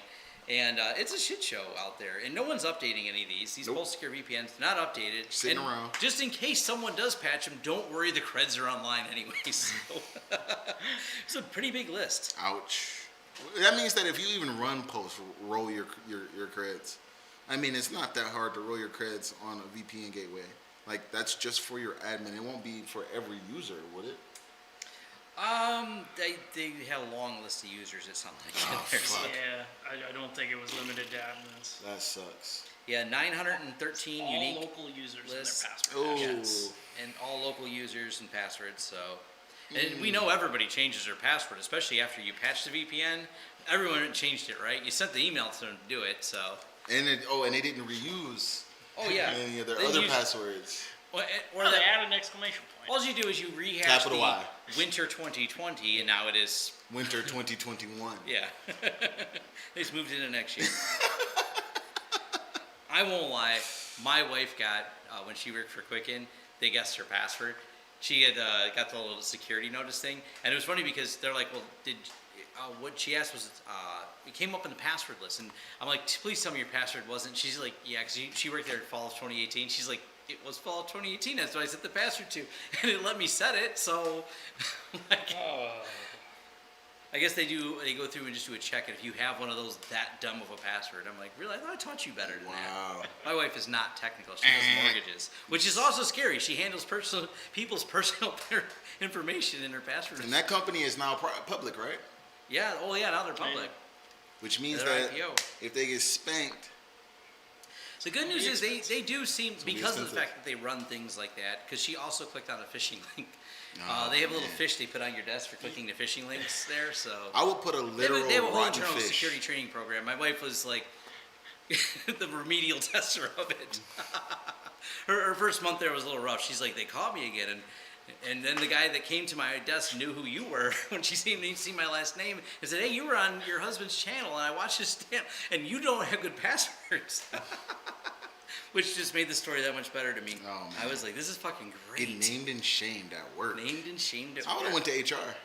And it's a shit show out there. And no one's updating any of these. These Nope. Pulse Secure VPNs, not updated. Sitting And around. just in case someone does patch them, don't worry, the creds are online anyway. So it's a pretty big list. Ouch. That means that if you even run Pulse, roll your creds. I mean, it's not that hard to roll your creds on a VPN gateway. Like, that's just for your admin. It won't be for every user, would it? They had a long list of users. It sounded like Oh, in there. fuck. Yeah, I don't think it was limited to admins. That sucks. Yeah, 913 All unique local users lists. and their password. Oh. Yes, and all local users and passwords. So, and we know everybody changes their password, especially after you patch the VPN. Everyone changed it, right? You sent the email to them to do it. So, And they didn't reuse oh yeah, any of their They other use- passwords. Or Well, they that, added an exclamation point. all you do is you rehash Capital the Y. winter 2020, and now it is Winter 2021. yeah. They just moved into next year. I won't lie. My wife got when she worked for Quicken, they guessed her password. She had got the little security notice thing, and it was funny because they're like, "Well, what she asked was, it came up in the password list," and I'm like, "Please tell me your password wasn't." She's like, "Yeah," because she worked there in fall of 2018. She's like, "It was fall of 2018. That's what I set the password to," and it let me set it. So, like, I guess they go through and just do a check, and if you have one of those that dumb of a password, I'm like, really? I thought I taught you better than Wow. that. My wife is not technical. She does mortgages, which is also scary. She handles people's personal information in her password. And that company is now public, right? Yeah. Oh, yeah. Now they're public. Which means They're that IPO. if they get spanked, The good news is they do seem, be because of the expensive. fact that they run things like that, because she also clicked on a phishing link. Oh, They have a little man. fish they put on your desk for clicking the phishing links there. So I would put a literal they have a whole rotten internal fish. security training program. My wife was like the remedial tester of it. her first month there was a little rough. She's like, they caught me again, and then the guy that came to my desk knew who you were when she see my last name and said, "Hey, you were on your husband's channel, and I watched his stamp, and you don't have good passwords." Which just made the story that much better to me. Oh, man. I was like, this is fucking great. Get named and shamed at work. Named and shamed at I would have work. went to HR.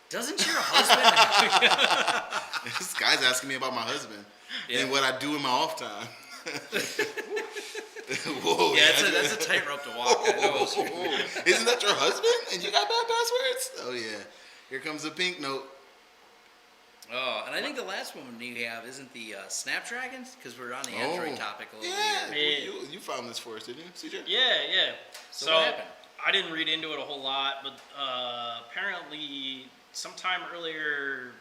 Doesn't your husband? This guy's asking me about my husband Yeah. and what I do in my off time. Whoa, Yeah, yeah, that's a tightrope to walk. I know. Isn't that your husband? And you got bad passwords? Oh yeah. Here comes the pink note. Oh, and I think the last one you have isn't the Snapdragons, because we're on the Android topic a little Yeah. bit. Yeah. You found this for us, didn't you, CJ? Yeah. So what happened? I didn't read into it a whole lot, but apparently sometime earlier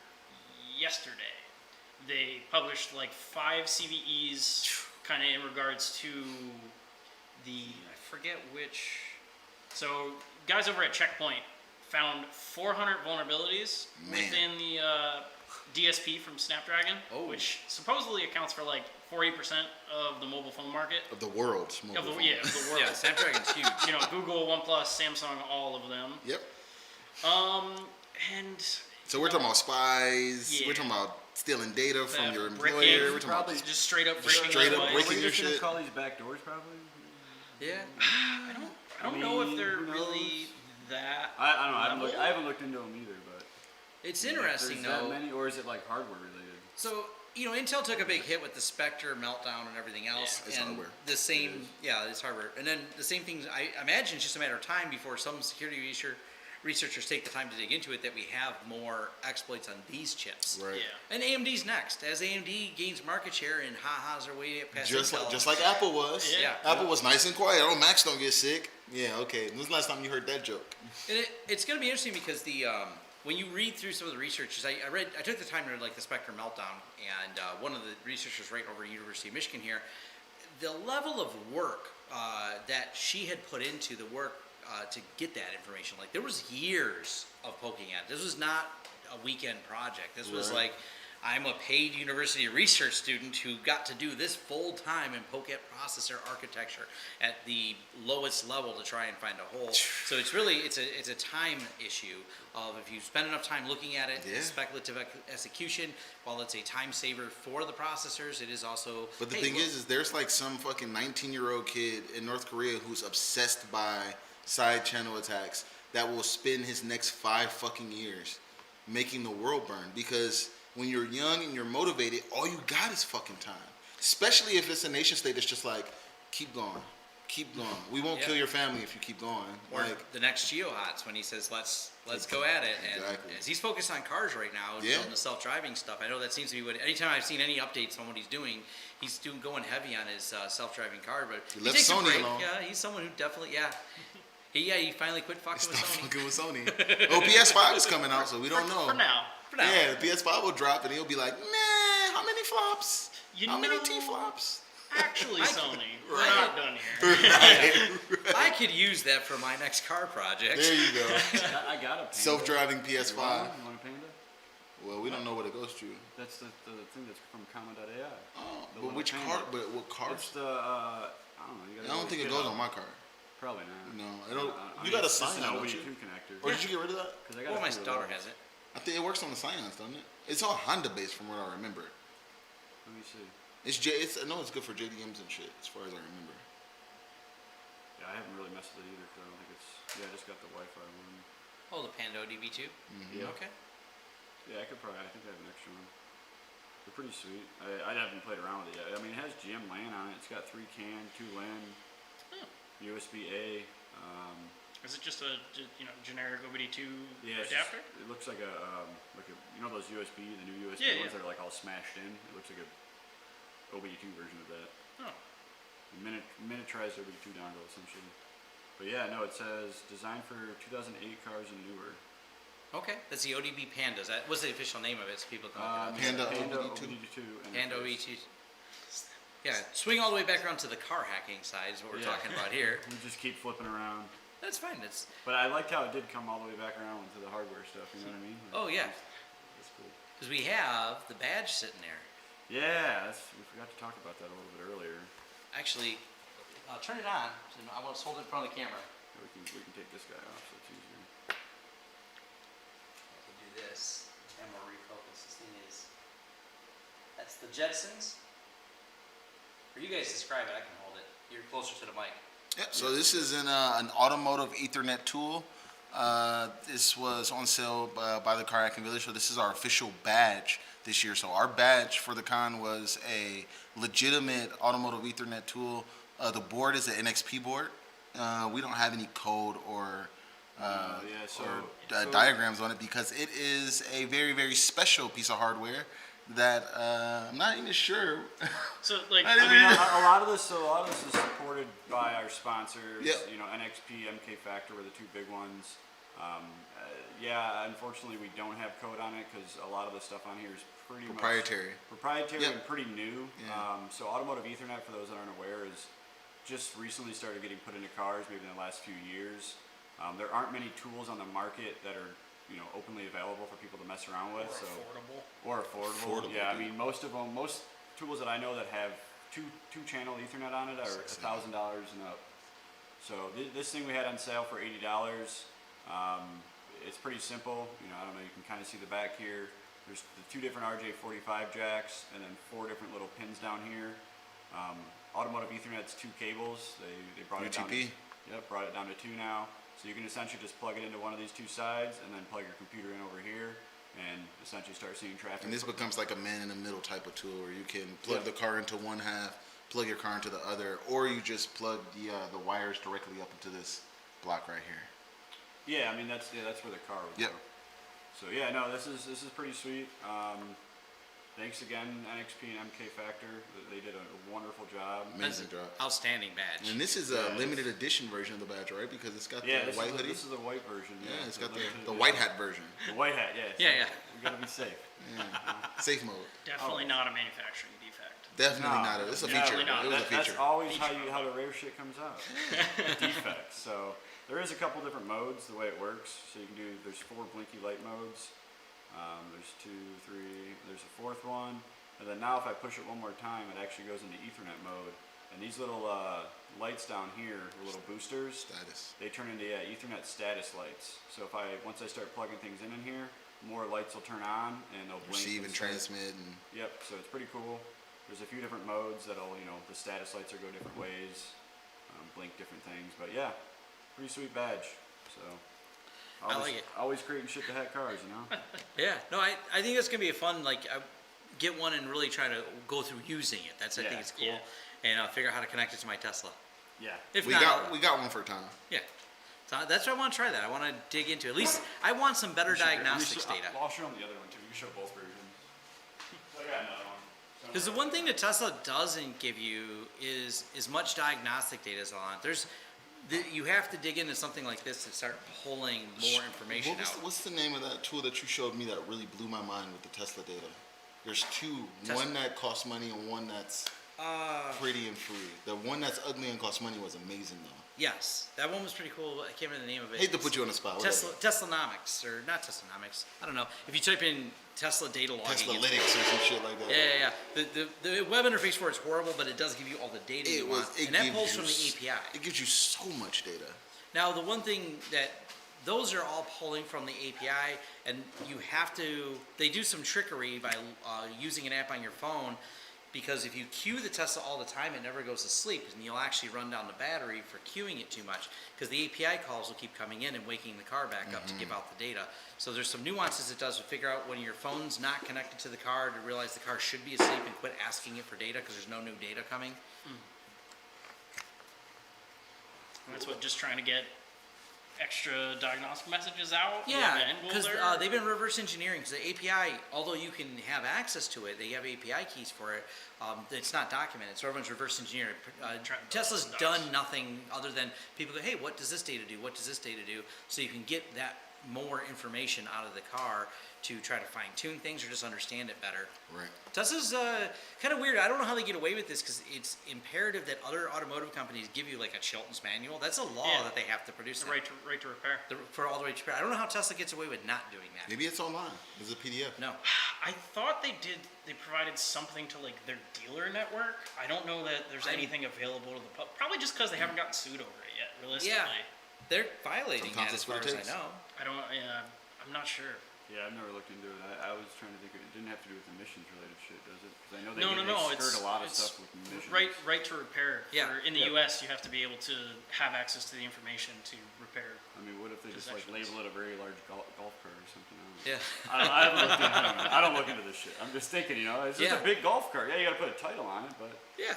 yesterday, they published like 5 CVEs kind of in regards to I forget which. So guys over at Checkpoint found 400 vulnerabilities Man. within the DSP from Snapdragon, which supposedly accounts for like 40% of the mobile phone market. Of the world's mobile Of the, phone. yeah, of the world. Yeah, Snapdragon's huge. You know, Google, OnePlus, Samsung, all of them. Yep. And So we're talking about spies. Yeah. We're talking about stealing data from Theft, your breaking, employer. We're talking probably about just straight up Just breaking straight the up device. breaking We're your just gonna shit. call these back doors, probably. Yeah. I don't know if they're who knows? really that. I don't know. level. I haven't looked into them either, but It's if interesting there's though. that many, or is it like hardware related? So, Intel took a big hit with the Spectre meltdown and everything else. Yeah, it's and hardware. the same, it's hardware. And then the same things, I imagine it's just a matter of time before some security researchers take the time to dig into it, that we have more exploits on these chips. right. Yeah. And AMD's next. As AMD gains market share and ha-has their way past Intel. Just like Apple was. Yeah. Apple was nice and quiet. Oh, Macs don't get sick. Yeah, okay. When's the last time you heard that joke? And it's going to be interesting because the when you read through some of the research, I took the time to read like the Spectre meltdown, and one of the researchers right over at University of Michigan here, the level of work that she had put into the work to get that information, like there was years of poking at it. This was not a weekend project. This was Right. like, I'm a paid university research student who got to do this full time and poke at processor architecture at the lowest level to try and find a hole. So it's really it's a time issue of if you spend enough time looking at it, Yeah. speculative execution. While it's a time saver for the processors, it is also. But the hey, thing look, is there's like some fucking 19-year-old kid in North Korea who's obsessed by side channel attacks that will spend his next 5 fucking years making the world burn, because when you're young and you're motivated, all you got is fucking time. Especially if it's a nation state that's just like, keep going. Keep going. We won't Yeah. kill your family if you keep going. or Like, the next GeoHots when he says let's go at it, and Exactly. as he's focused on cars right now and Yeah. building the self-driving stuff. I know that seems to be what anytime I've seen any updates on what he's doing, going heavy on his self-driving car. But He left takes a Sony break. alone. Yeah, he's someone who definitely he finally quit fucking with stop Sony. fucking with Sony. Oh, PS5 is coming out, so we don't know. For now. For now. Yeah, the PS5 will drop and he'll be like, nah, how many flops? You How many know- T-flops? Actually, Sony, we're Right. not done here. I could use that for my next car project. There you go. I got a Panda. Self-driving You PS5. want a Panda? Well, we don't know what it goes to. That's the thing that's from Common.ai. Oh, The but little which Panda. car? But what cars? It's the I don't know. You I gotta don't think it get goes a- on my car. Probably not. No, I don't. I You mean, got a it's just sign an on, don't OBD2 you? connector. Or did you get rid of that? 'Cause I got Well, a my few of daughter those. has it. I think it works on the Scions, doesn't it? It's all Honda based, from what I remember. Let me see. I know it's good for JDMs and shit, as far as I remember. Yeah, I haven't really messed with it either, 'cause I don't think it's. Yeah, I just got the Wi-Fi one. Oh, the Pando DB2. Yeah. Okay. Yeah, I could probably. I think I have an extra one. They're pretty sweet. I haven't played around with it yet. I mean, it has GM LAN on it. It's got 3 CAN, 2 LAN, USB-A. Is it just a generic OBD2 Yeah, it's adapter? Just, it looks like a those USB, the new USB Yeah, ones yeah. that are like all smashed in. It looks like a OBD2 version of that. Oh. A miniaturized OBD2 dongle essentially. But yeah, no, it says designed for 2008 cars and newer. Okay. That's the ODB Pandas. That was the official name of it, so people can look it Panda Panda OBD2. OBD2 up. and Pando it's- OBD2. Yeah, swing all the way back around to the car hacking side is what we're Yeah. talking about here. We just keep flipping around. That's fine. That's But I liked how it did come all the way back around into the hardware stuff. You know what I mean? Like, Oh, yeah. That's cool. because we have the badge sitting there. Yeah, we forgot to talk about that a little bit earlier. Actually, turn it on. So I want to hold it in front of the camera. We can take this guy off so it's easier. We'll do this, and we'll refocus. This thing is. That's the Jetsons. For you guys to describe it, I can hold it. You're closer to the mic. Yeah, so this is an automotive Ethernet tool. This was on sale by the Car Hacking Village, so this is our official badge this year. So our badge for the con was a legitimate automotive Ethernet tool. The board is an NXP board. We don't have any code or diagrams on it because it is a very, very special piece of hardware that I'm not even sure. So like, I I didn't mean, even- a lot of this is supported by our sponsors. Yep. You know, NXP, MK Factor were the 2 big ones. Yeah, unfortunately, we don't have code on it because a lot of the stuff on here is pretty Proprietary. proprietary Yep. and pretty new. Yeah. So Automotive Ethernet, for those that aren't aware, is just recently started getting put into cars, maybe in the last few years. There aren't many tools on the market that are, openly available for people to mess around with. Or affordable. Or affordable. Affordable, Yeah, I yeah. mean, most tools that I know that have two channel Ethernet on it are $1,000 and up. So this thing we had on sale for $80. It's pretty simple. I don't know. You can kind of see the back here. There's the 2 different RJ45 jacks, and then 4 different little pins down here. Automotive Ethernet's 2 cables. They brought it down. UTP? Brought it down to 2 now. So you can essentially just plug it into one of these 2 sides, and then plug your computer in over here, and essentially start seeing traffic. And this becomes like a man-in-the-middle type of tool where you can plug the car into one half, plug your car into the other, or you just plug the wires directly up into this block right here. Yeah, I mean that's where the car would Yep. go. So yeah, no, this is pretty sweet. Thanks again, NXP and MK Factor. They did a wonderful job. Amazing job. Outstanding badge. And this is a limited edition version of the badge, right? Because it's got the white hoodie. This is the white version. Yeah, it's so got the limited white edition. hat version. The white hat, yeah. Yeah, yeah. We gotta be safe. Safe mode. Definitely not a manufacturing defect. Definitely not. It's a feature. not. It was a feature. That's always how the rare shit comes out. Defects. So there is a couple different modes the way it works. So you can there's 4 blinky light modes. There's 2, 3. There's a 4th one. And then now if I push it one more time, it actually goes into Ethernet mode. And these little lights down here, the little boosters, Status. they turn into Ethernet status lights. So once I start plugging things in here, more lights will turn on and they'll blink. Receive and start- transmit. And Yep, so it's pretty cool. There's a few different modes that'll, the status lights will go different ways, blink different things. But yeah, pretty sweet badge. So I like it. Always creating shit to hack cars, Yeah, no, I think that's gonna be a fun get one and really try to go through using it. I think it's cool, Yeah. and figure out how to connect it to my Tesla. Yeah. If we not, got one for Tom. yeah. So that's what I want to try. That I want to dig into. At least I want some better diagnostics data. I'll show them the other one too. You can show both versions. I got another one. Because the one thing that Tesla doesn't give you is as much diagnostic data as on. You have to dig into something like this to start pulling more information out. What's the name of that tool that you showed me that really blew my mind with the Tesla data? There's 2. Tesla. One that costs money and one that's pretty and free. The one that's ugly and costs money was amazing though. Yes, that one was pretty cool. I can't remember the name of it. Hate to put you on the spot. whatever. Teslanomics, or not Teslanomics. I don't know. If you type in Tesla data logging, Teslalytics or some shit like that. yeah. The web interface for it's horrible, but it does give you all the data you want, and that pulls from the API. It gives you so much data. Now, the one thing that those are all pulling from the API, and you have to. They do some trickery by using an app on your phone. Because if you queue the Tesla all the time, it never goes to sleep, and you'll actually run down the battery for queuing it too much. Because the API calls will keep coming in and waking the car back up to give out the data. So there's some nuances it does to figure out when your phone's not connected to the car to realize the car should be asleep and quit asking it for data because there's no new data coming. That's what just trying to get extra diagnostic messages out. with Yeah, the end goal because there? they've been reverse engineering. Because the API, although you can have access to it, they have API keys for it. It's not documented, so everyone's reverse engineering. Tesla's done nothing other than people go, "Hey, what does this data do? What does this data do?" So you can get that more information out of the car to try to fine tune things or just understand it better. Right. Tesla's kind of weird. I don't know how they get away with this because it's imperative that other automotive companies give you like a Chilton's manual. That's a law that they have to produce. The right to repair. For all the right to repair. I don't know how Tesla gets away with not doing that. Maybe it's online. It's a PDF. No. I thought they provided something to like their dealer network. I don't know that there's anything available to the public. Probably just because they haven't gotten sued over it yet, realistically. Yeah. They're violating Sometimes that as that's far what as it I takes. know. I'm not sure. Yeah, I've never looked into it. I was trying to think it didn't have to do with emissions related shit, does it? Because I know they No. skirt a lot of It's stuff with emissions. right to repair. Yeah. In the U.S., you have to be able to have access to the information to repair. I mean, what if they just like Possessions. label it a very large golf cart or something? I don't know. Yeah. I haven't looked into it. I don't look into this shit. I'm just thinking, it's just Yeah. a big golf cart. Yeah, you gotta put a title on it, but Yeah.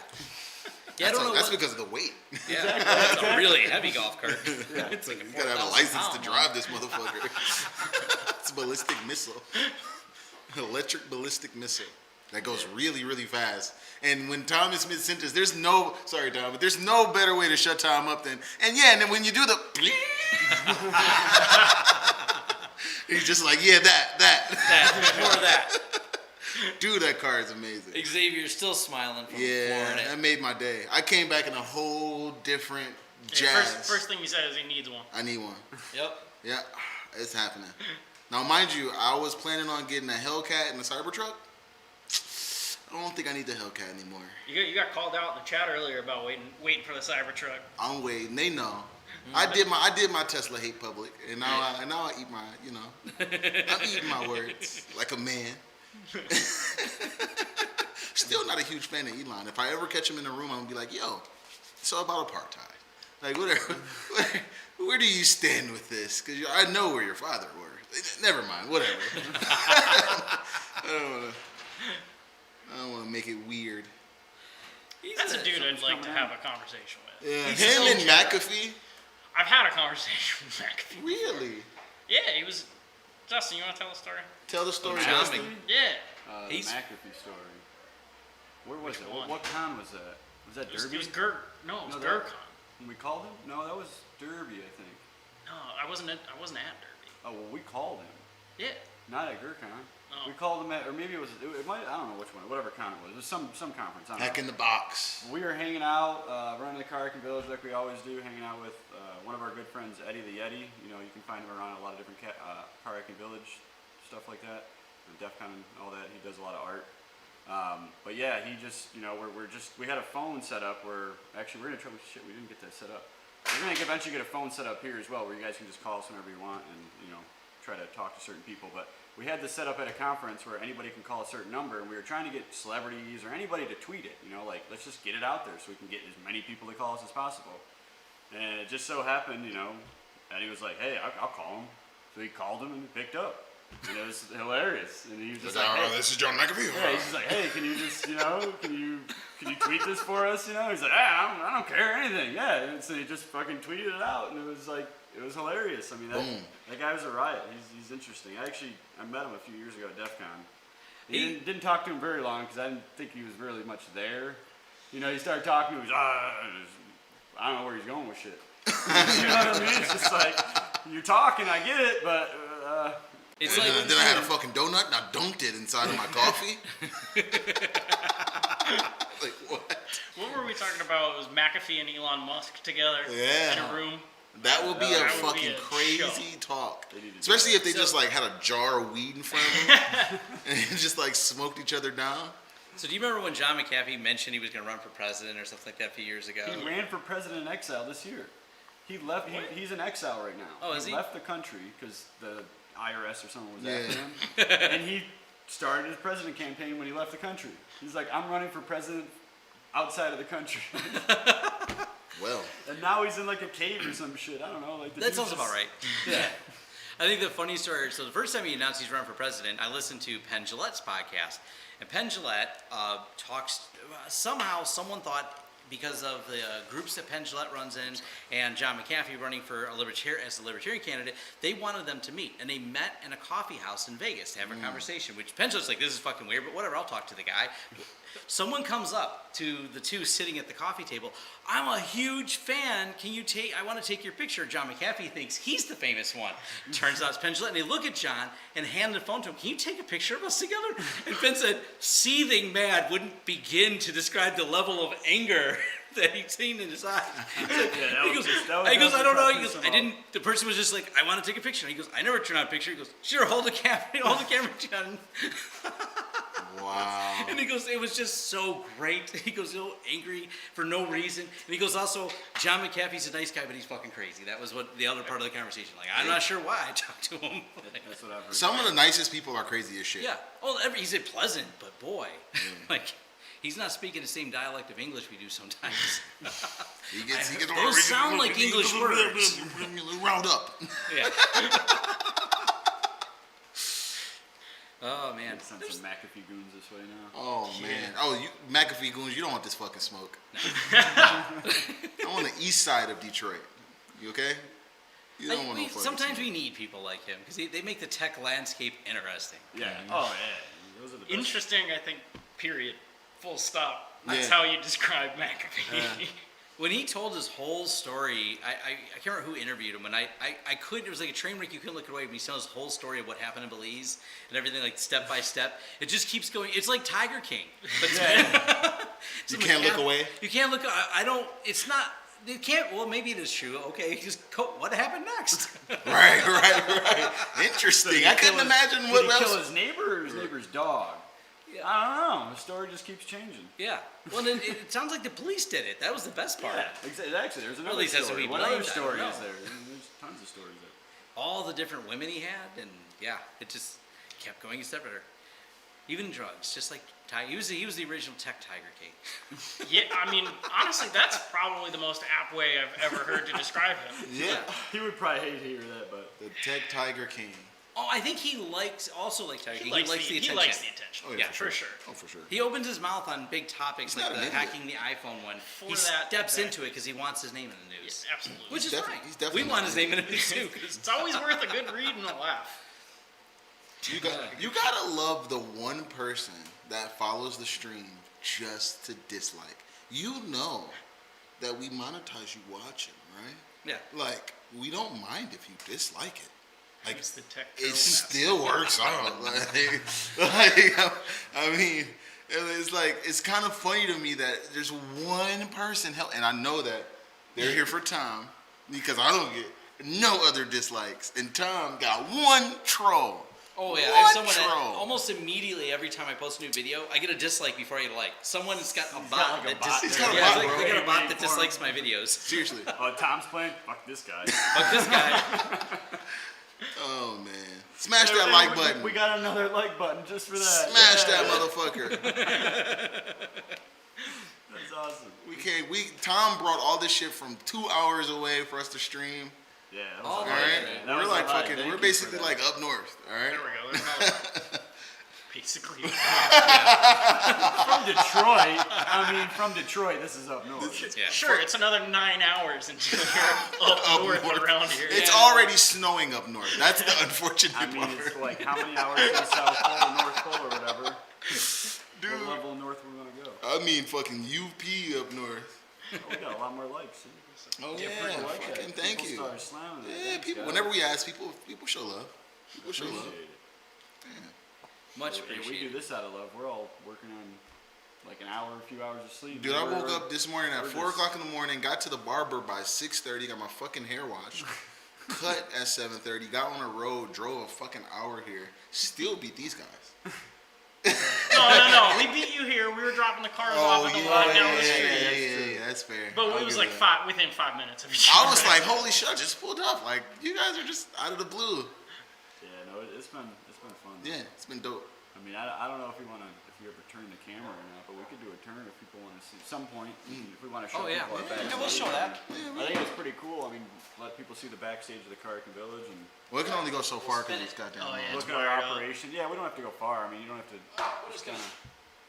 Yeah, I don't know That's what, because of the weight. yeah, that's a really heavy golf cart. yeah. It's like a You gotta have a 4,000 license to pound drive one. this motherfucker. It's a ballistic missile. Electric ballistic missile that goes really, really fast. And when Tom is mid-sentence, there's no better way to shut Tom up than, and then when you do the, he's just like, yeah, that. That, more of that. Dude, that car is amazing. Xavier's still smiling from Yeah, flooring that it. made my day. I came back in a whole different jazz. First thing he said is he needs one. I need one. Yep. Yeah, it's happening. Now, mind you, I was planning on getting a Hellcat and a Cybertruck. I don't think I need the Hellcat anymore. You got called out in the chat earlier about waiting for the Cybertruck. I'm waiting. They know. I did my Tesla hate public, and now I eat my, I'm eating my words like a man. Still not a huge fan of Elon. If I ever catch him in a room, I'm gonna be like, yo, it's all about apartheid. Like, whatever. Where do you stand with this? Because I know where your father were. Never mind. Whatever. I don't want to make it weird. That's a dude I'd like to have a conversation with. Yeah, He's him so and generous. McAfee. I've had a conversation with McAfee. Really? Yeah, he was. Justin, you want to tell the story? Tell the story, Charming. Justin. Yeah. The He's- McAfee story. Where was Which it? one? What con was that? Was that It was Derby? No, it was No, that- Gurkon. When we called him? No, that was Derby, I think. No, I wasn't at Derby. Oh, well, we called him. Yeah. Not at Gurkon. Oh. We called him at, or maybe it might, I don't know which one, whatever con it was. It was some conference. I don't Back know. in the box. We were hanging out, running the Car Village like we always do, hanging out with one of our good friends, Eddie the Yeti. You can find him around a lot of different Car Village, stuff like that. And Defcon and all that. He does a lot of art. But yeah, he just, we had a phone set up where, actually, we're going to try, shit, we didn't get that set up. We're going to eventually get a phone set up here as well, where you guys can just call us whenever you want and, try to talk to certain people. But we had this set up at a conference where anybody can call a certain number, and we were trying to get celebrities or anybody to tweet it, like, let's just get it out there so we can get as many people to call us as possible. And it just so happened, Eddie was like, hey, I'll call him. So he called him and he picked up. And it was hilarious. And he was just like, hey. This is John McAfee. Yeah, he's just like, hey, can you just, can you tweet this for us? He's like, I don't care anything. Yeah, and so he just fucking tweeted it out, and it was like, it was hilarious. I mean, that guy was a riot. He's interesting. I met him a few years ago at Defcon. He didn't talk to him very long because I didn't think he was really much there. He started talking. He was, I don't know where he's going with shit. You know what I mean? It's just like, you're talking, I get it, but. It's Then like I had a fucking donut and I dunked it inside of my coffee. Like, what? What were we talking about? It was McAfee and Elon Musk together Yeah. in a room. That would be a That would be fucking a crazy show. talk. They need to do Especially if they So- just like had a jar of weed in front of them and just like smoked each other down. So do you remember when John McAfee mentioned he was going to run for president or something like that a few years ago? He ran for president in exile this year. He left. He's in exile right now. Oh, is he? Left the country because the IRS or someone was Yeah. after him, and he started his president campaign when he left the country. He's like, I'm running for president outside of the country, Well, and now he's in like a cave or some shit. I don't know. Like the That dude sounds just- about right. Yeah. I think the funny story, so the first time he announced he's running for president, I listened to Penn Jillette's podcast. And Penn Jillette talks, somehow someone thought because of the groups that Penn Jillette runs in and John McAfee running for as a libertarian candidate, they wanted them to meet. And they met in a coffee house in Vegas to have a conversation, which Penn Jillette's like, this is fucking weird, but whatever, I'll talk to the guy. Someone comes up to the two sitting at the coffee table. I'm a huge fan. I want to take your picture. John McAfee thinks he's the famous one. Turns out it's Penn Jillette. And they look at John and hand the phone to him. Can you take a picture of us together? And Penn said, seething mad, wouldn't begin to describe the level of anger that he'd seen in his eyes. He goes, I don't know. He goes, I didn't. The person was just like, I want to take a picture. He goes, I never turn on a picture. He goes, sure, hold the camera, John. wow. And he goes, it was just so great. He goes, so angry for no reason. And he goes, also, John McAfee's a nice guy, but he's fucking crazy. That was what the other part of the conversation. Like, I'm not sure why I talked to him. That's what I've heard. Some of the nicest people are crazy as shit. Yeah. Oh, he's a pleasant, but boy, like, he's not speaking the same dialect of English we do sometimes. He gets Those sound like English words. Round up. Yeah. Oh man. Send some McAfee goons this way now. Oh man. Oh, you McAfee goons, you don't want this fucking smoke. I'm on the east side of Detroit. You okay? You don't want no fucking Sometimes smoke. we need people like him because they make the tech landscape interesting. Yeah. Oh yeah. Those are the best. Interesting, I think, period. Full stop. That's Yeah. how you describe McAfee. When he told his whole story, I can't remember who interviewed him, and I couldn't, it was like a train wreck, you couldn't look away when he told his whole story of what happened in Belize and everything, like step by step. It just keeps going. It's like Tiger King. But You can't look away? You can't look, I don't, it's not, It can't. Well, maybe it is true. Okay, what happened next? Right. Interesting. I couldn't imagine what Did he kill else. his neighbor or his neighbor's dog? Yeah. I don't know. The story just keeps changing. Yeah. Well, then it sounds like the police did it. That was the best part. Yeah, actually, there's another least that's story. what What he other blamed, I story don't is know. there? There's tons of stories there. All the different women he had, and yeah, it just kept going a step further. Even drugs, just like Tiger. He was the original Tech Tiger King. Yeah, I mean, honestly, that's probably the most apt way I've ever heard to describe him. Yeah. He would probably hate to hear that, but The Tech Tiger King. Oh, I think he also like Tiger King. He likes the attention. He likes the attention. Oh, Yeah, for sure. Oh, for sure. He opens his mouth on big topics He's like not the an idiot. hacking the iPhone one. For He that, steps exactly. into it because he wants his name in the news, Yeah, absolutely. which is definitely- fine. he's definitely We want not his an name in the news too. 'Cause It's always worth a good read and a laugh. You gotta love the one person that follows the stream just to dislike. You know that we monetize you watching, right? yeah. Like, we don't mind if you dislike it. Like, It's the tech. it girl still works out. I mean, it's kind of funny to me that there's one person and I know that they're here for Tom because I don't get no other dislikes, and Tom got one troll. Oh yeah, I One have someone that troll. almost immediately every time I post a new video, I get a dislike before I get a like. Someone's got a got bot like a that bot. He's got a yeah, bot, it's like, bro. we got a bot that Waiting for him. dislikes my videos. Seriously. oh, Tom's playing. Fuck this guy. But this guy, Oh man. Smash that like button. We got another like button just for that. Smash Yeah. that motherfucker. That's awesome. Tom brought all this shit from 2 hours away for us to stream. Yeah. That All was All right, right. man. That We're was like a high. fucking. Thank We're you for basically that. like up north. All right. There we go. There's basically. From Detroit. I mean, from Detroit, this is up north. yeah. Sure, it's another 9 hours until you're up north around here. It's Yeah. already snowing up north. That's the unfortunate I mean, part. it's like how many hours to the South Pole or North Pole or whatever. Dude. What level north we're gonna go? I mean, fucking UP up north. Oh, we got a lot more likes. Oh People yeah, like that. fucking thank People you. started slamming it. Yeah, Thanks, people. guys. Whenever we ask, people show love. People show love. Appreciate it. Much Yeah, we do appreciated. this out of love. We're all working on like an hour, a few hours of sleep. Dude, I We're- woke up this morning at we're 4 just- o'clock in the morning, got to the barber by 6:30, got my fucking hair washed, cut at 7:30, got on a road, drove a fucking hour here, still beat these guys. No. We beat you here. We were dropping the cars off at the lot down the street. yeah, that's fair. But I'll it was give like you that. within 5 minutes of each I other. was like, holy shit, I just pulled up. Like, you guys are just out of the blue. Yeah, no, it's been fun. Yeah, it's been dope. I mean, I don't know if you ever turn the camera or not, but we could do a turn if people want to see. Some point, if we want to show Oh, yeah. people our Yeah, backstage. we'll show that. I think it's pretty cool. I mean, let people see the backstage of the Carrican Village and Well, it can only go so far because it's goddamn. Oh, yeah. look It's at our wired up. operation. Yeah, we don't have to go far. I mean, you don't have to. We're just gonna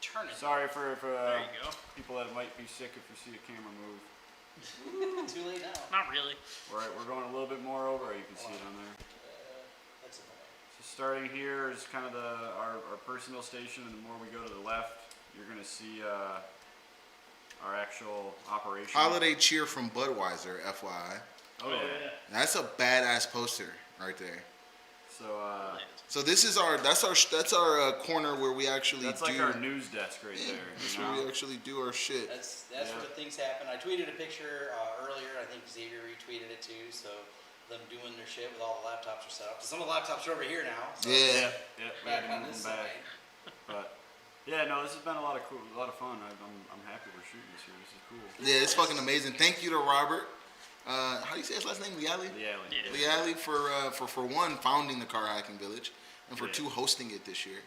turn it. Sorry for There you go. people that might be sick if you see a camera move. Too late now. Not really. We're going a little bit more over. You can see it on there. That's So starting here is kind of our personal station, and the more we go to the left, you're gonna see our actual operation. Holiday cheer from Budweiser, FYI. Oh yeah. That's a badass poster right there. So So this is that's our corner where we actually that's do. like our news desk right Yeah, there. that's You where we know? actually do our shit. That's Yeah. where things happen. I tweeted a picture earlier. I think Xavier retweeted it too. So them doing their shit with all the laptops are set up. Some of the laptops are over here now. So Yeah. Yeah. We back had to on move this them back. side. But yeah, no, this has been a lot of fun. I'm happy we're shooting this here. This is cool. Yeah, it's fucking amazing. Thank you to Robert. How do you say his last name? Liali? Yeah. Yeah. Liali for one founding the car hacking village, and for Yeah. two hosting it this year.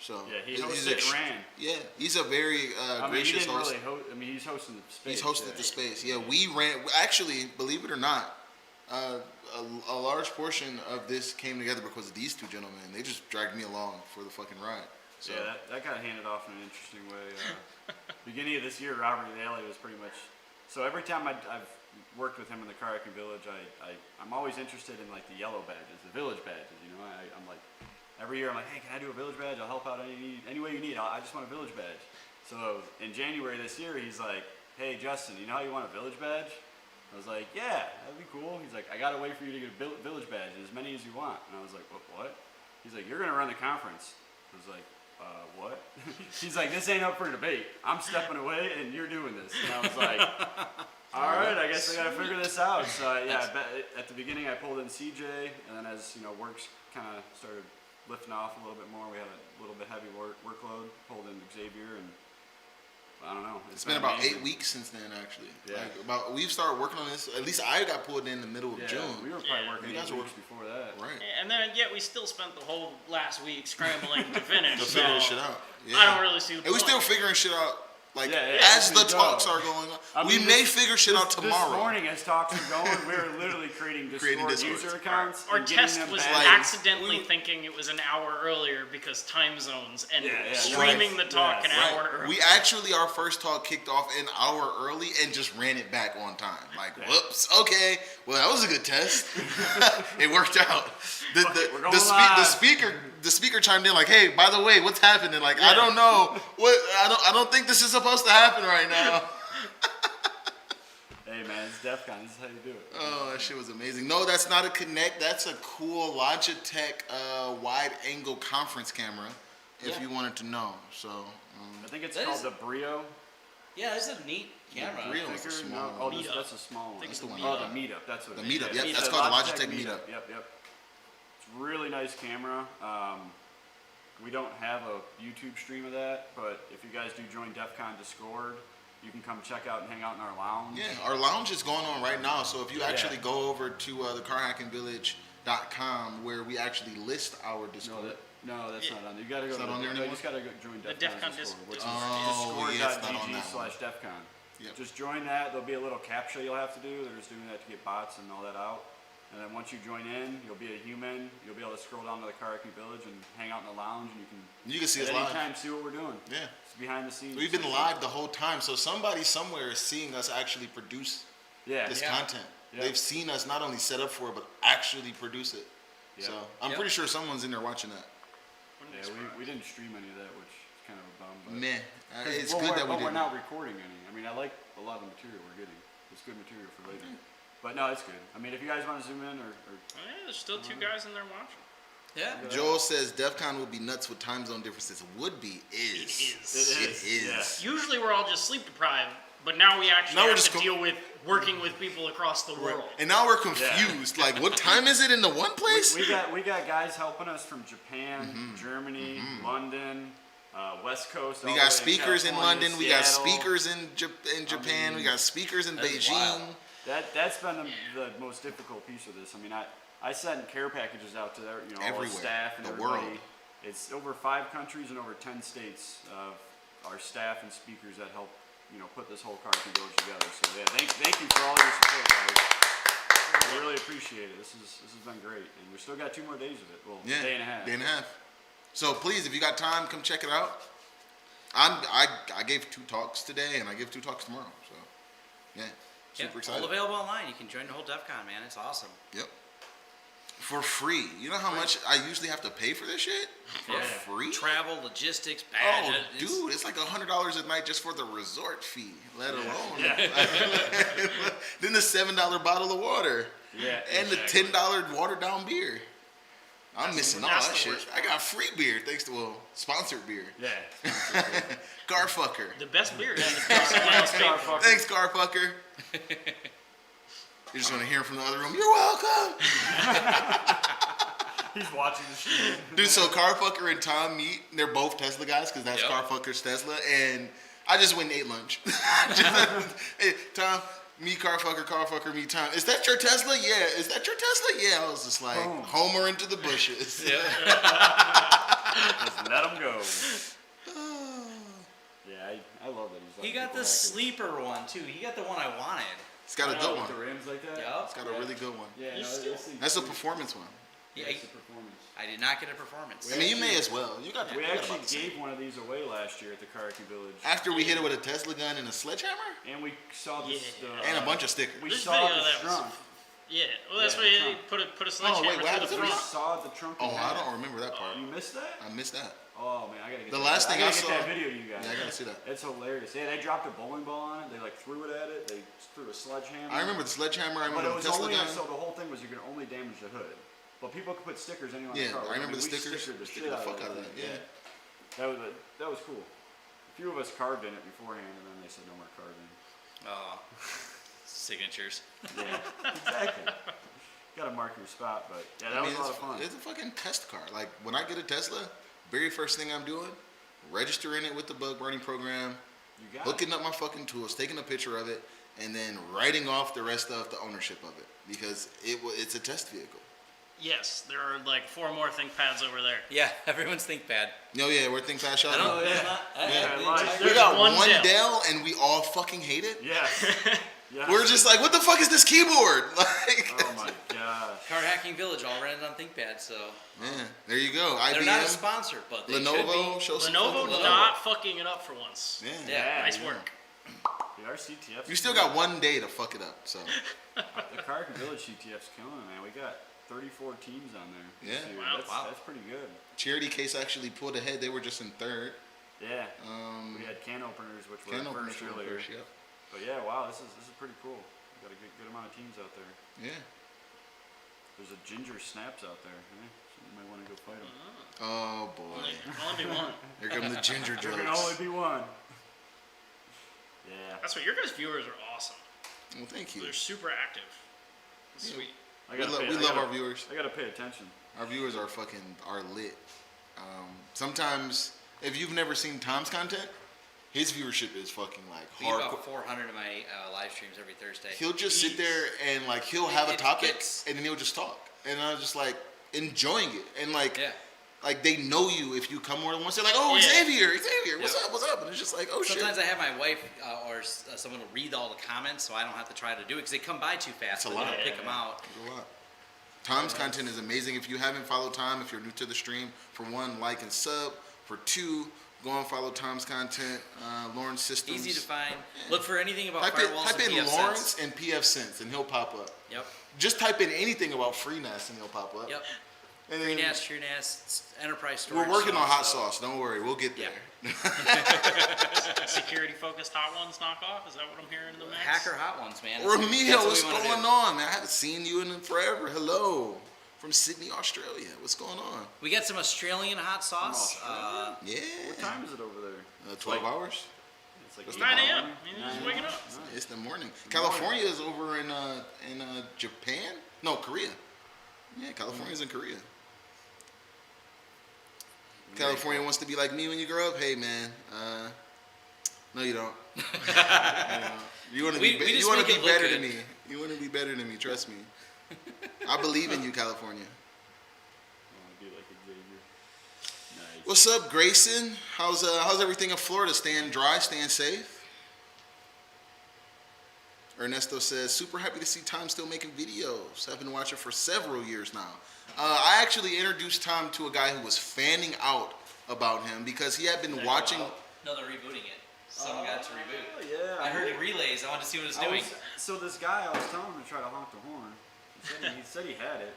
So Yeah, he he's hosted and ran. Yeah, he's a very I mean, he gracious didn't host. really I mean, he's hosting the space. He's hosted yeah. the space. Yeah, we ran. Actually, believe it or not, a large portion of this came together because of these two gentlemen. They just dragged me along for the fucking ride. So Yeah, that got handed off in an interesting way. Beginning of this year, Robert Daly was pretty much. So every time I've worked with him in the Carrican Village, I'm always interested in like the yellow badges, the village badges. You know, I'm like every year I'm like, hey, can I do a village badge? I'll help out any way you need. I just want a village badge. So in January this year, he's like, hey Justin, you know how you want a village badge? I was like, yeah, that'd be cool. He's like, I gotta wait for you to get a village badge, as many as you want. And I was like, what? He's like, you're gonna run the conference. I was like, what? He's like, this ain't up for debate. I'm stepping away and you're doing this. And I was like, All right, I guess I gotta figure this out. So yeah, at the beginning I pulled in CJ, and then as work's kind of started lifting off a little bit more, we had a little bit heavy workload. Pulled in Xavier, and I don't know. It's been about amazing. 8 weeks since then, actually. Yeah. We've started working on this. At least I got pulled in the middle of Yeah, June. we were probably working You guys 8 were weeks before that. Right. And then yet we still spent the whole last week scrambling to finish. To figure this so shit out. Yeah. I don't really see the And we're point. still figuring shit out. Like, Yeah, as as we the talks go. are going on. I We mean, may figure shit out tomorrow. This morning, as talks were going, we were literally creating Discord Discords. user accounts. Our and getting test them was back. accidentally thinking it was an hour earlier because time zones and Yeah, streaming the talk Yes. an hour early. We actually, our first talk kicked off an hour early and just ran it back on time. Like, whoops, okay, well, that was a good test. It worked out. We're going live. The speaker chimed in like, hey, by the way, what's happening? Like, I don't know. I don't think this is supposed to happen right now. Hey man, it's Defcon. This is how you do it. Oh, that shit was amazing. No, that's not a Kinect. That's a cool Logitech wide-angle conference camera, if you wanted to know. So, I think it's That called is- the Brio. Yeah, this is a neat camera. Brio is a Figure? small No, one. that's a small one. That's the one. Oh, the Meetup. That's what The it is. Meetup, Yeah, yep, it's that's a called the Logitech Meetup. Yep. It's a really nice camera. We don't have a YouTube stream of that, but if you guys do join Defcon Discord, you can come check out and hang out in our lounge. Yeah, our lounge is going on right now. So if you actually go over to the carhackingvillage.com where we actually list our Discord. No, that's not on there. You gotta go. It's not on there You anymore? just gotta go join The Defcon Defcon Discord, which is Oh, yeah, it's not on that one. discord.gg/defcon. Yep. Just join that. There'll be a little captcha you'll have to do. They're just doing that to get bots and all that out. And then once you join in, you'll be a human. You'll be able to scroll down to the Car Hacking Village and hang out in the lounge, and You can see us at any live. time see what we're doing. Yeah. It's behind the scenes. We've been live the whole time, so somebody somewhere is seeing us actually produce Yeah. this Yeah. content. Yeah. They've seen us not only set up for it, but actually produce it. Yeah. So I'm Yep. pretty sure someone's in there watching that. Yeah, we didn't stream any of that, which is kind of a bum. But Meh. It's well, good that we but we're didn't. not recording any. I mean, I like a lot of the material we're getting. It's good material for later. But no, it's good. I mean, if you guys want to zoom in or Yeah, there's still two guys in there watching. Yeah. Joel says DEF CON would be nuts with time zone differences. Would be, is. It It is. Usually we're all just sleep deprived, but now we actually Now we're have just to deal with working with people across the world. And now we're confused. Like, what time is it in the one place? we got guys helping us from Japan, Germany, London, West Coast. We all got the way to speakers in California, London. We got Seattle. speakers in Japan. We got speakers in That's Beijing. wild. That's been the most difficult piece of this. I mean, I sent care packages out to all the Everywhere. staff and The everybody. world. It's over 5 countries and over 10 states of our staff and speakers that help put this whole car village together. So yeah, thank you for all your support, guys. I really appreciate it. This has been great, and we still got 2 more days of it. Well, Yeah, day and a half. Day and a half. So please, if you got time, come check it out. I gave 2 talks today, and I give 2 talks tomorrow. So yeah, super All excited. available online. You can join the whole DEFCON, man. It's awesome. Yep. For free. You know how much I usually have to pay for this shit? For free? Travel, logistics, Oh, badges. dude, it's like $100 a night just for the resort fee, let alone. Then the $7 bottle of water. Yeah, And the $10 watered down beer. I'm missing all that's that the shit. worst I got free beer thanks to sponsored beer. Yeah. Garfucker. The best beer is the beer someone else paid for. Thanks, Garfucker. You're just gonna hear from the other room. You're welcome. He's watching the stream. Dude, so Carfucker and Tom meet. And they're both Tesla guys because that's Yep. Carfucker's Tesla. And I just went and ate lunch. Hey, Tom, me, Carfucker, me, Tom. Is that your Tesla? Yeah. Is that your Tesla? Yeah. I was just like, Boom. Homer into the bushes. Yeah. Just let him go. Yeah, I love that he's. He got the sleeper one too. He got the one I wanted. It's got a good one. The rims like that. Yup. It's got a really good one. Yeah, You no, still- this thing- That's a performance one. Yeah, That's the performance. I did not get a performance. I mean, you may as well. You got. We you got actually about the same. gave one of these away last year at the Car Hacking Village, After we hit it with a Tesla gun and a sledgehammer and we saw this. Yeah. and a bunch of stickers. We This saw video the that was- trunk. Yeah, well that's Yeah, why the you trunk. put a sledgehammer what happened through to the the We front. saw the trunk. in Oh, I half. don't remember that part. You missed that? I missed that. Oh man, I gotta get The that. last thing I gotta saw- get that video to you guys. Yeah, I gotta see that. It's hilarious. Yeah, they dropped a bowling ball on it. They threw it at it. They threw a sledgehammer. I remember the sledgehammer. I But remember it the was Tesla only gun. so the whole thing was you could only damage the hood. But people could put stickers anywhere on Yeah, the car. I remember the we stickers. stickered the Sticker shit the out fuck of out of that. that, yeah. That was cool. A few of us carved in it beforehand, and then they said no more carving. Oh. signatures. Yeah, exactly. Gotta mark your spot, but yeah, that was a lot of fun. It's a fucking test car. Like when I get a Tesla, very first thing I'm doing, registering it with the bug burning program, You got hooking up my fucking tools, taking a picture of it, and then writing off the rest of the ownership of it because it's a test vehicle. Yes, there are like 4 more ThinkPads over there. Yeah, everyone's ThinkPad. No, yeah, we're ThinkPad shop. I don't. Oh, yeah. It's not, Yeah, I- We There's got one one Dell. Dell and we all fucking hate it. Yes. Yes. We're just like, what the fuck is this keyboard? Like, Oh my gosh. Car Hacking Village all ran on ThinkPad, so man, there you go. they're not a IBM, sponsor, but they Lenovo, should show some Lenovo fucking love. not fucking it up for once. Yeah. Yeah. Nice yeah. work. Dude, our CTFs. You still got one day to fuck it up, so The Car Village CTF's killing it, man. We got 34 teams on there. Yeah. Dude, Wow. That's pretty good. Charity Case actually pulled ahead. They were just in third. Yeah. We had can openers, which were Can openers first were earlier. first, yep. But yeah, wow, this is pretty cool. We got a good amount of teams out there. Yeah. There's a Ginger Snaps out there. So you might want to go fight them. Oh boy. Only be one. Here come the ginger There can jokes. only be one. Yeah. That's what your guys' viewers are awesome. Well, thank you. They're super active. Sweet. I We, gotta pay- we I love gotta- our viewers. I gotta pay attention. Our viewers are lit. Sometimes, if you've never seen Tom's content, his viewership is fucking like we get hardcore. about 400 of my live streams every Thursday. He'll just sit there and like he'll have a It topic gets- and then he'll just talk, and I'm just like enjoying it, and like Yeah. like they know you if you come more than once. They're like, oh, Yeah. Xavier, what's Yeah. up, what's up? And it's just like, oh Sometimes shit. I have my wife or someone will read all the comments, so I don't have to try to do it because they come by too fast. It's a but lot. then I'll pick them out. There's a lot. Tom's content is amazing. If you haven't followed Tom, if you're new to the stream, for one, like and sub. For two, go and follow Tom's content. Lawrence Systems. Easy to find. Look for anything about Type firewalls in and PF Lawrence Sense. and PF Sense, and he'll pop up. Yep. Just type in anything about FreeNAS, and he'll pop up. Yep. And then FreeNAS, TrueNAS, Enterprise Storage. we're working on hot so- sauce. Don't worry, we'll get there. Security focused hot ones knockoff? Is that what I'm hearing in the mix? Hacker hot ones, man. Remedial, That's what what's we wanna going do. on, man? I haven't seen you in forever. Hello, from Sydney, Australia. What's going on? We got some Australian hot sauce. Australia? Yeah. What time is it over there? 12 hours. It's like It's 9 8 a.m. a.m. I mean, you're just waking up. It's the morning. California is over in Japan. No, Korea. Yeah, California's in Korea. California wants to be like me when you grow up. Hey, man. No, you don't. You want to We be. just You want to make be it look better good. than me. You want to be better than me. Trust me. I believe in you, California. I want to be like Xavier. Nice. What's up, Grayson? How's everything in Florida? Staying dry, staying safe? Ernesto says, super happy to see Tom still making videos. I've been watching for several years now. I actually introduced Tom to a guy who was fanning out about him because he had been watching. No, they're rebooting it. Someone got it to reboot. Oh, yeah. I heard it relays. I wanted to see what it was doing. So this guy, I was telling him to try to honk the horn. He said he had it.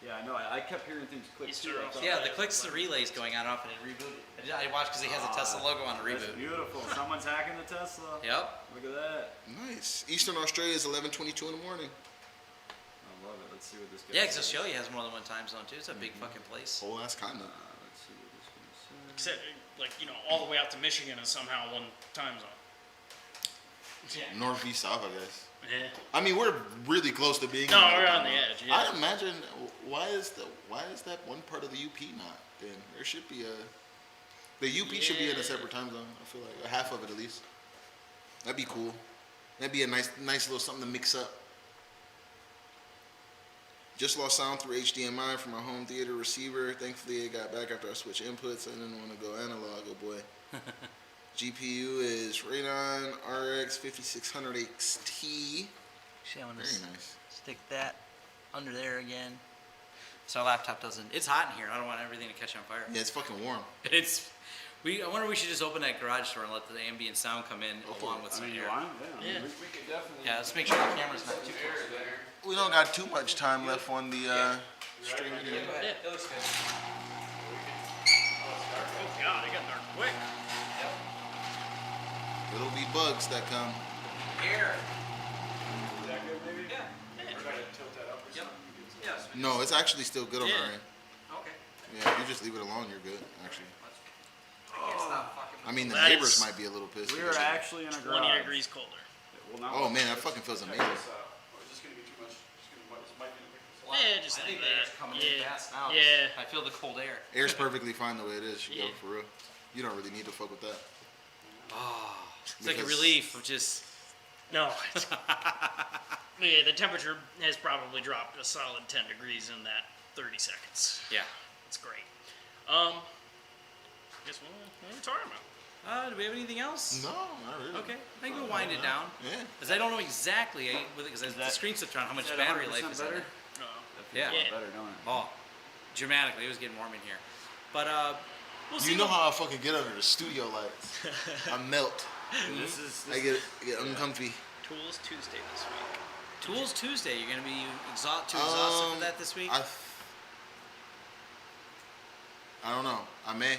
Yeah, I know. I kept hearing things click He's too. sure I thought, Yeah, the clicks to relays going on off and it rebooted. I watched because he has a Tesla logo on the That's reboot. beautiful. Someone's hacking the Tesla. Yep. Look at that. Nice. Eastern Australia is 11:22 in the morning. I love it. Let's see what this guy Yeah, because says. Australia has more than one time zone too. It's a big fucking place. Whole ass continent. Let's see what this guy says. Except, like, you know, all the way out to Michigan is somehow one time zone. Yeah. North v south, I guess. Yeah. I mean, we're really close to being. No, in we're that on the continent. edge, yeah. I imagine why is that one part of the UP not? Then there should be the UP should be in a Yeah. separate time zone. I feel like half of it at least. That'd be cool. That'd be a nice little something to mix up. Just lost sound through HDMI from my home theater receiver. Thankfully, it got back after I switched inputs. I didn't want to go analog. Oh boy. GPU is Radeon RX 5600 XT. Actually, I want Very to nice. stick that under there again. So our laptop doesn't. It's hot in here. I don't want everything to catch on fire. Yeah, it's fucking warm. It's. I wonder if we should just open that garage door and let the ambient sound come in along with I some mean, air. you want? Yeah. Yeah. We could definitely. Yeah, let's make sure the camera's not too close. We don't got too much time left on the stream. Yeah, go ahead. It looks good. Oh, God, it got dark quick. Yep. It'll be bugs that come. Air. Is that good, maybe? Yeah. Or try to tilt that up or Yep. something? Yes. No, it's actually still good on Yeah. our end. Okay. Yeah, if you just leave it alone, you're good, actually. I can't stop fucking. I mean, the That neighbors is- might be a little pissed. We were actually in a 20 garage. degrees colder. Well, now. Oh man, that fucking feels amazing. Or is this gonna be too much? This might be Yeah, just I think leave the that. air's coming Yeah. in fast now. Yeah. I feel the cold air. Air's perfectly fine the way it is. Yeah. Yo, for real. You don't really need to fuck with that. It's like a Because- relief of just. No. Yeah, the temperature has probably dropped a solid 10 degrees in that 30 seconds. Yeah. That's great. Guess what are we talking about? Do we have anything else? No, not really. Okay, I think we'll wind it down. Yeah. Because I don't know exactly, because the screen slipped around how much battery life is on better? it. Yeah. Yeah. Better, don't it? Oh, dramatically. It was getting warm in here. But we'll see. You know how I fucking get under the studio lights. I melt. This is. I get uncomfy. Tools Tuesday this week. Tools Tuesday. You're gonna be too exhausted for that this week. I don't know. I may.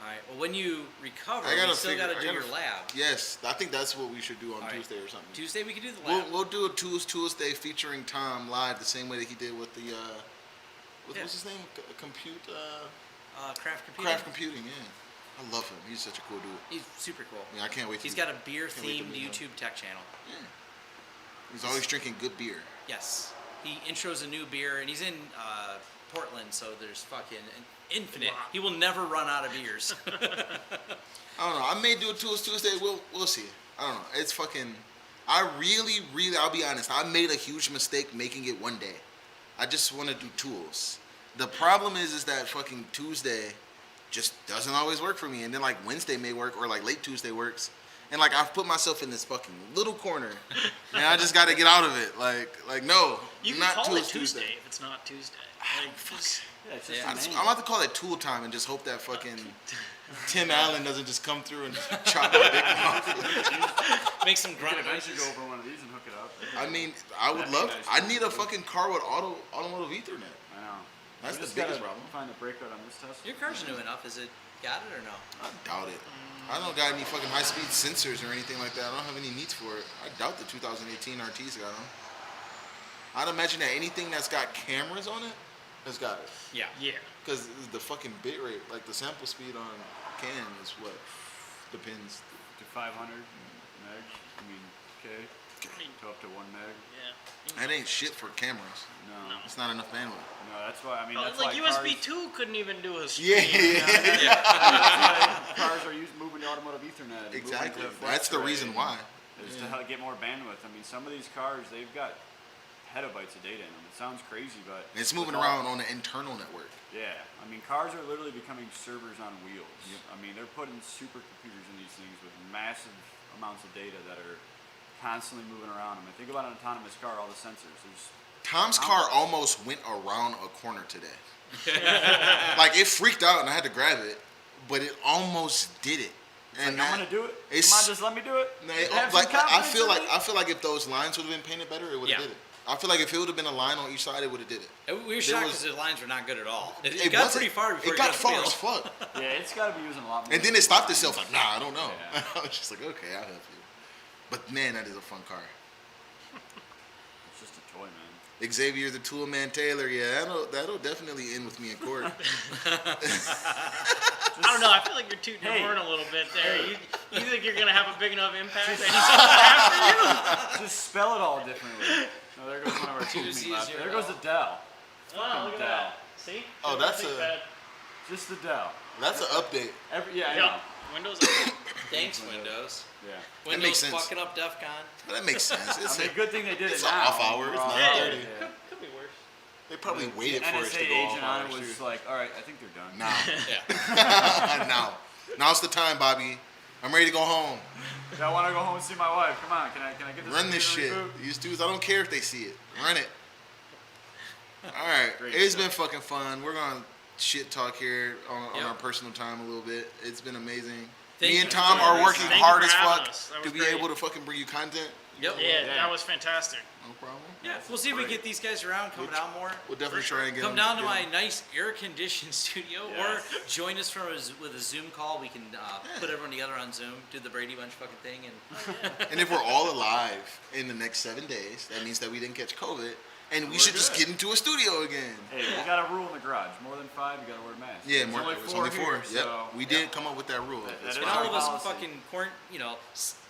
All right. Well, when you recover, I gotta you still figure- gotta I do gotta your lab. Yes, I think that's what we should do on All right. Tuesday or something. Tuesday we could do the lab. We'll do a Tools Tuesday featuring Tom live the same way that he did with the what's his name? Compute Craft computing. Craft Computing. Yeah, I love him. He's such a cool dude. He's super cool. Yeah, I can't wait. He's to got a beer can't wait to themed meet him. YouTube tech channel. Yeah. He's always drinking good beer. Yes. He intros a new beer, and he's in Portland, so there's fucking infinite. He will never run out of beers. I don't know. I may do a Tools Tuesday. We'll see. I don't know. It's fucking. I really, I'll be honest. I made a huge mistake making it one day. I just want to do tools. The problem is that fucking Tuesday just doesn't always work for me. And then like Wednesday may work, or like late Tuesday works. And like I've put myself in this fucking little corner, and I just got to get out of it. Like no, You can not call Tools it Tuesday if it's not Tuesday. Like, just, Yeah, it's just Yeah. a name. I'm about to call it Tool Time and just hope that fucking Tim Allen doesn't just come through and chop my dick off. Make some You grunt could eventually noises. go over one of these and hook it up. I mean, I would That'd be love. nice. I need a fucking car with automotive Ethernet. I know. That's We the just biggest gotta problem. Find the breakout on this test. Your car's new enough. Is it got it or no? I doubt it. I don't got any fucking high-speed sensors or anything like that. I don't have any needs for it. I doubt the 2018 RT's got them. I'd imagine that anything that's got cameras on it has got it. Yeah. yeah. Because the fucking bit rate, like the sample speed on Canon is what? Depends. To 500 meg. I mean, okay. I mean, To up to 1 meg. yeah. That ain't shit for cameras. No. It's not enough bandwidth. No, that's why. I mean, that's Like why USB cars, 2 couldn't even do a Yeah, stream. cars are moving to automotive Ethernet. and moving exactly. to That's the FlexRay reason why. Is to get more bandwidth. I mean, some of these cars, they've got petabytes of data in them. It sounds crazy, but And it's moving with all- around on the internal network. Yeah, I mean, cars are literally becoming servers on wheels. Yep. I mean, they're putting supercomputers in these things with massive amounts of data that are constantly moving around. I mean, think about an autonomous car, all the sensors. There's Tom's car almost went around a corner today. Like it freaked out and I had to grab it, but it almost did it. And like, I'm gonna do it. it's- Come on, just let me do it. Have some like I confidence feel in like me. I feel like if those lines would have been painted better, it would have Yeah. did it. I feel like if it would have been a line on each side, it would have did it. We were shocked because the lines were not good at all. It got wasn't- pretty far before it got to far field. as fuck. Yeah, it's got to be using a lot more. And then it stopped itself. Like, nah, I don't know. Yeah. I was just like, okay, I'll help you. But man, that is a fun car. It's just a toy, man. Xavier the Tool Man Taylor, yeah, that'll definitely end with me in court. I don't know. I feel like you're tooting your Hey. horn a little bit there. You think you're gonna have a big enough impact that he's after you? Just spell it all differently. No, there goes one of our teams. Z0. There goes the Dell. Wow, look at Dell. that. See? Oh, Don't that's think a- bad. Just the Dell. That's an update. Yeah, I know. Yeah. Windows. Up. Thanks, Windows. Yeah. Windows makes sense. fucking up Defcon. But that makes sense. It's I mean, good thing they did it's it an now. off hour. It's We're all- 9:30. Yeah. Could be worse. They probably waited The for us NSA to go agent off on hours, it was too. like, all right, I think they're done. Now. Yeah. Now's the time, Bobby. I'm ready to go home. I want to go home and see my wife. Come on, can I get this? Run this shit. computer reboot? These dudes, I don't care if they see it. Run it. All right. Great It's stuff. been fucking fun. We're going to shit talk here on Yep. our personal time a little bit. It's been amazing. Thank Me you and for Tom joining are us. working Thank you hard for as having fuck us. That to was be great. able to fucking bring you content. Yep. Yeah, Yeah. that was fantastic. No problem. Yeah, we'll see if we get these guys around, come down more. We'll definitely try and get Come them- down to get my them. nice air-conditioned studio, Yes. or join us with a Zoom call. We can put everyone together on Zoom, do the Brady Bunch fucking thing, and And if we're all alive in the next 7 days, that means that we didn't catch COVID. and we We're should just good. get into a studio again. Hey, we got a rule in the garage. More than 5, you gotta wear a mask. Yeah, There's more. only It's 4 only 4. here, Yep, so we did come up with that rule. That It's is And fine. all of us policy. fucking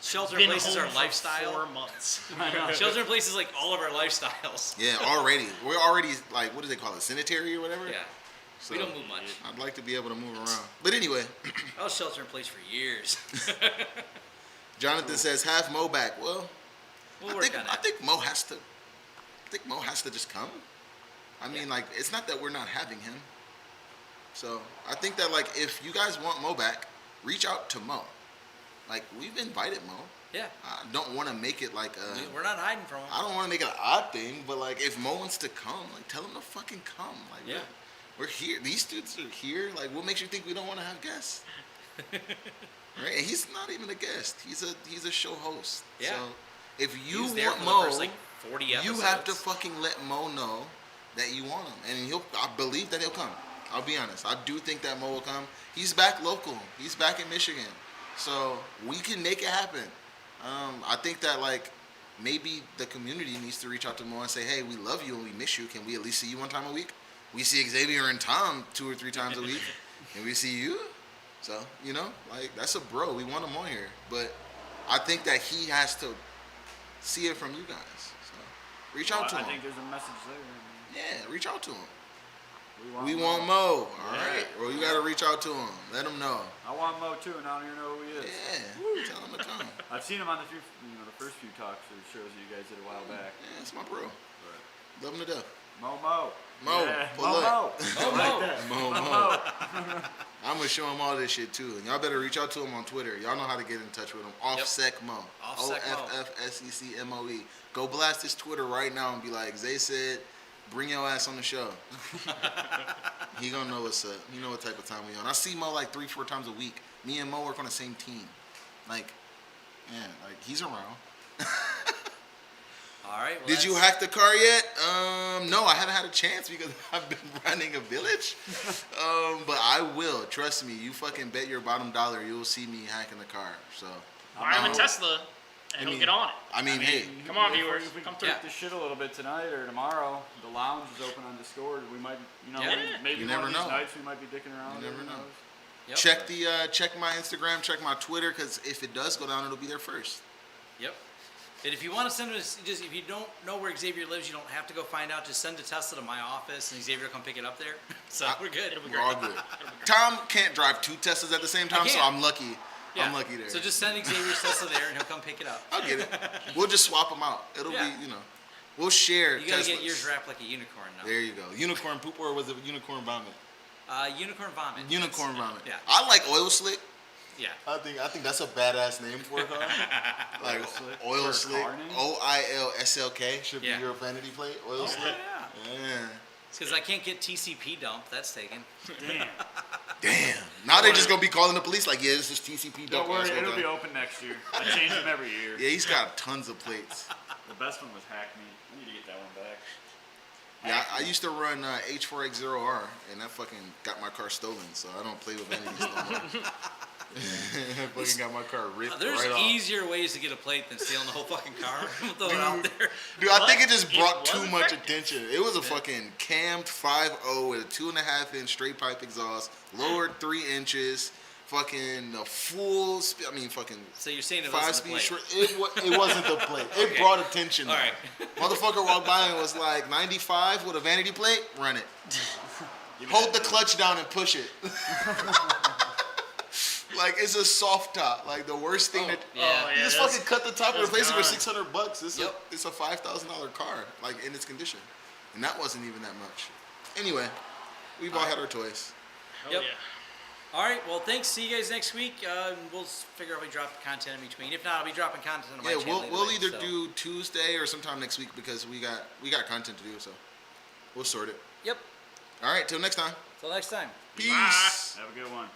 shelter in Been place is home our for lifestyle. 4 months. Shelter in place is like all of our lifestyles. Yeah, already. We're already like, what do they call it, sanitary or whatever? Yeah. So, We don't move much. I'd like to be able to move around. But anyway, I was shelter in place for years. Jonathan says have Mo back. Well, We'll work on I that. think Mo has to. I think Mo has to just come. I mean, like, it's not that we're not having him. So I think that, like, if you guys want Mo back, reach out to Mo. Like, we've invited Mo. Yeah. I don't want to make it like a. We're not hiding from him. I don't want to make it an odd thing, but like, if Mo wants to come, like, tell him to fucking come. Like, Yeah. we're here. These dudes are here. Like, what makes you think we don't want to have guests? Right? And he's not even a guest. He's a show host. Yeah. So if He you was there want for the Mo, first, like, 40 you episodes. have to fucking let Mo know that you want him, and I believe that he'll come. I'll be honest. I do think that Mo will come. He's back local. He's back in Michigan, so we can make it happen. I think that, like, maybe the community needs to reach out to Mo and say, hey, we love you and we miss you. Can we at least see you one time a week? We see Xavier and Tom 2 or 3 times a week. Can we see you? So, you know, like, that's a bro. We want him on here. But I think that he has to see it from you guys. So reach out to I him. think there's a message there. I mean, Yeah, reach out to him. we We want Mo. All Yeah. right. Well, you got to reach out to him. Let him know. I want Mo too, and I don't even know who he is. Yeah. Tell him to come. I've seen him on the first few talks or shows that you guys did a while back. Yeah, it's my bro. But Love him to death. Mo. Mo, Yeah, pull Mo. up. Oh, no. Mo. I'm going to show him all this shit, too. And y'all better reach out to him on Twitter. Y'all know how to get in touch with him. OffSecMo. OffSecMo. OFFSECMOE. Go blast his Twitter right now and be like, Zay said, bring your ass on the show. He gonna know what's up. He know what type of time we on. I see Mo like 3-4 times a week. Me and Mo work on the same team. Like, man, like, he's around. All right. Well, Did you hack the car yet? No, I haven't had a chance because I've been running a village. But I will. Trust me. You fucking bet your bottom dollar you'll see me hacking the car. So Buy him a Tesla, and he'll get on it. I mean, hey, Come on, If viewers. we Come can through. tweak the shit a little bit tonight or tomorrow, the lounge is open on Discord. We might, Yeah. maybe You one never of these know. nights we might be dicking around. You never who know. knows? Yep. check my Instagram, check my Twitter, because if it does go down, it'll be there first. Yep. And if you want to send us, just if you don't know where Xavier lives, you don't have to go find out. Just send a Tesla to my office, and Xavier will come pick it up there. So we're good. We're all good. Tom can't drive 2 Teslas at the same time, so can't. I'm lucky. Yeah. I'm lucky there. So just send Xavier's Tesla there, and he'll come pick it up. I'll get it. We'll just swap them out. It'll Yeah. be, we'll share You gotta Teslas. get yours wrapped like a unicorn now. There you go. Unicorn poop, or was it unicorn vomit? Unicorn vomit. Unicorn vomit. Yeah. I like oil slick. Yeah. I think that's a badass name for a car. Like Oil slick? oil For a slick. car name? OILSLK should be Yeah. your vanity plate. Oil Oh, slick. yeah. Yeah. It's because I can't get TCP dump. That's taken. Damn. Damn. Now they're just gonna be calling the police like, yeah, this is TCP. Don't worry, That's it'll what be done. open next year. I change them every year. Yeah, he's got tons of plates. The best one was Hack Me. I need to get that one back. Yeah, I used to run H4X0R, and that fucking got my car stolen, so I don't play with vanities no more. Fucking got my car ripped There's right off. easier ways to get a plate than stealing the whole fucking car. Throw it out there. Dude, I think What? it just It brought was too much effective. attention. It was a fucking cammed 5.0 with a 2.5-inch straight pipe exhaust, lowered 3 inches, fucking a full, fucking So you're saying it 5-speed wasn't the short. It wasn't the plate. It Okay. brought attention. All right. Motherfucker walked by and was like, 95 with a vanity plate, run it. Give me Hold that the dude. clutch down and push it. Like, it's a soft top. Like, the worst thing that. Yeah. Oh, You yeah, just that's- fucking cut the top and that's replace it for gone. $600. Yep. It's a $5,000 car, like, in its condition. And that wasn't even that much. Anyway, we've all had our toys. Hell Yep. yeah. All right. Well, thanks. See you guys next week. We'll figure out if we drop content in between. If not, I'll be dropping content on my Yeah, channel. we'll anyway, either so. do Tuesday or sometime next week because we got content to do, so we'll sort it. Yep. All right, till next time. Till next time. Peace. Have a good one.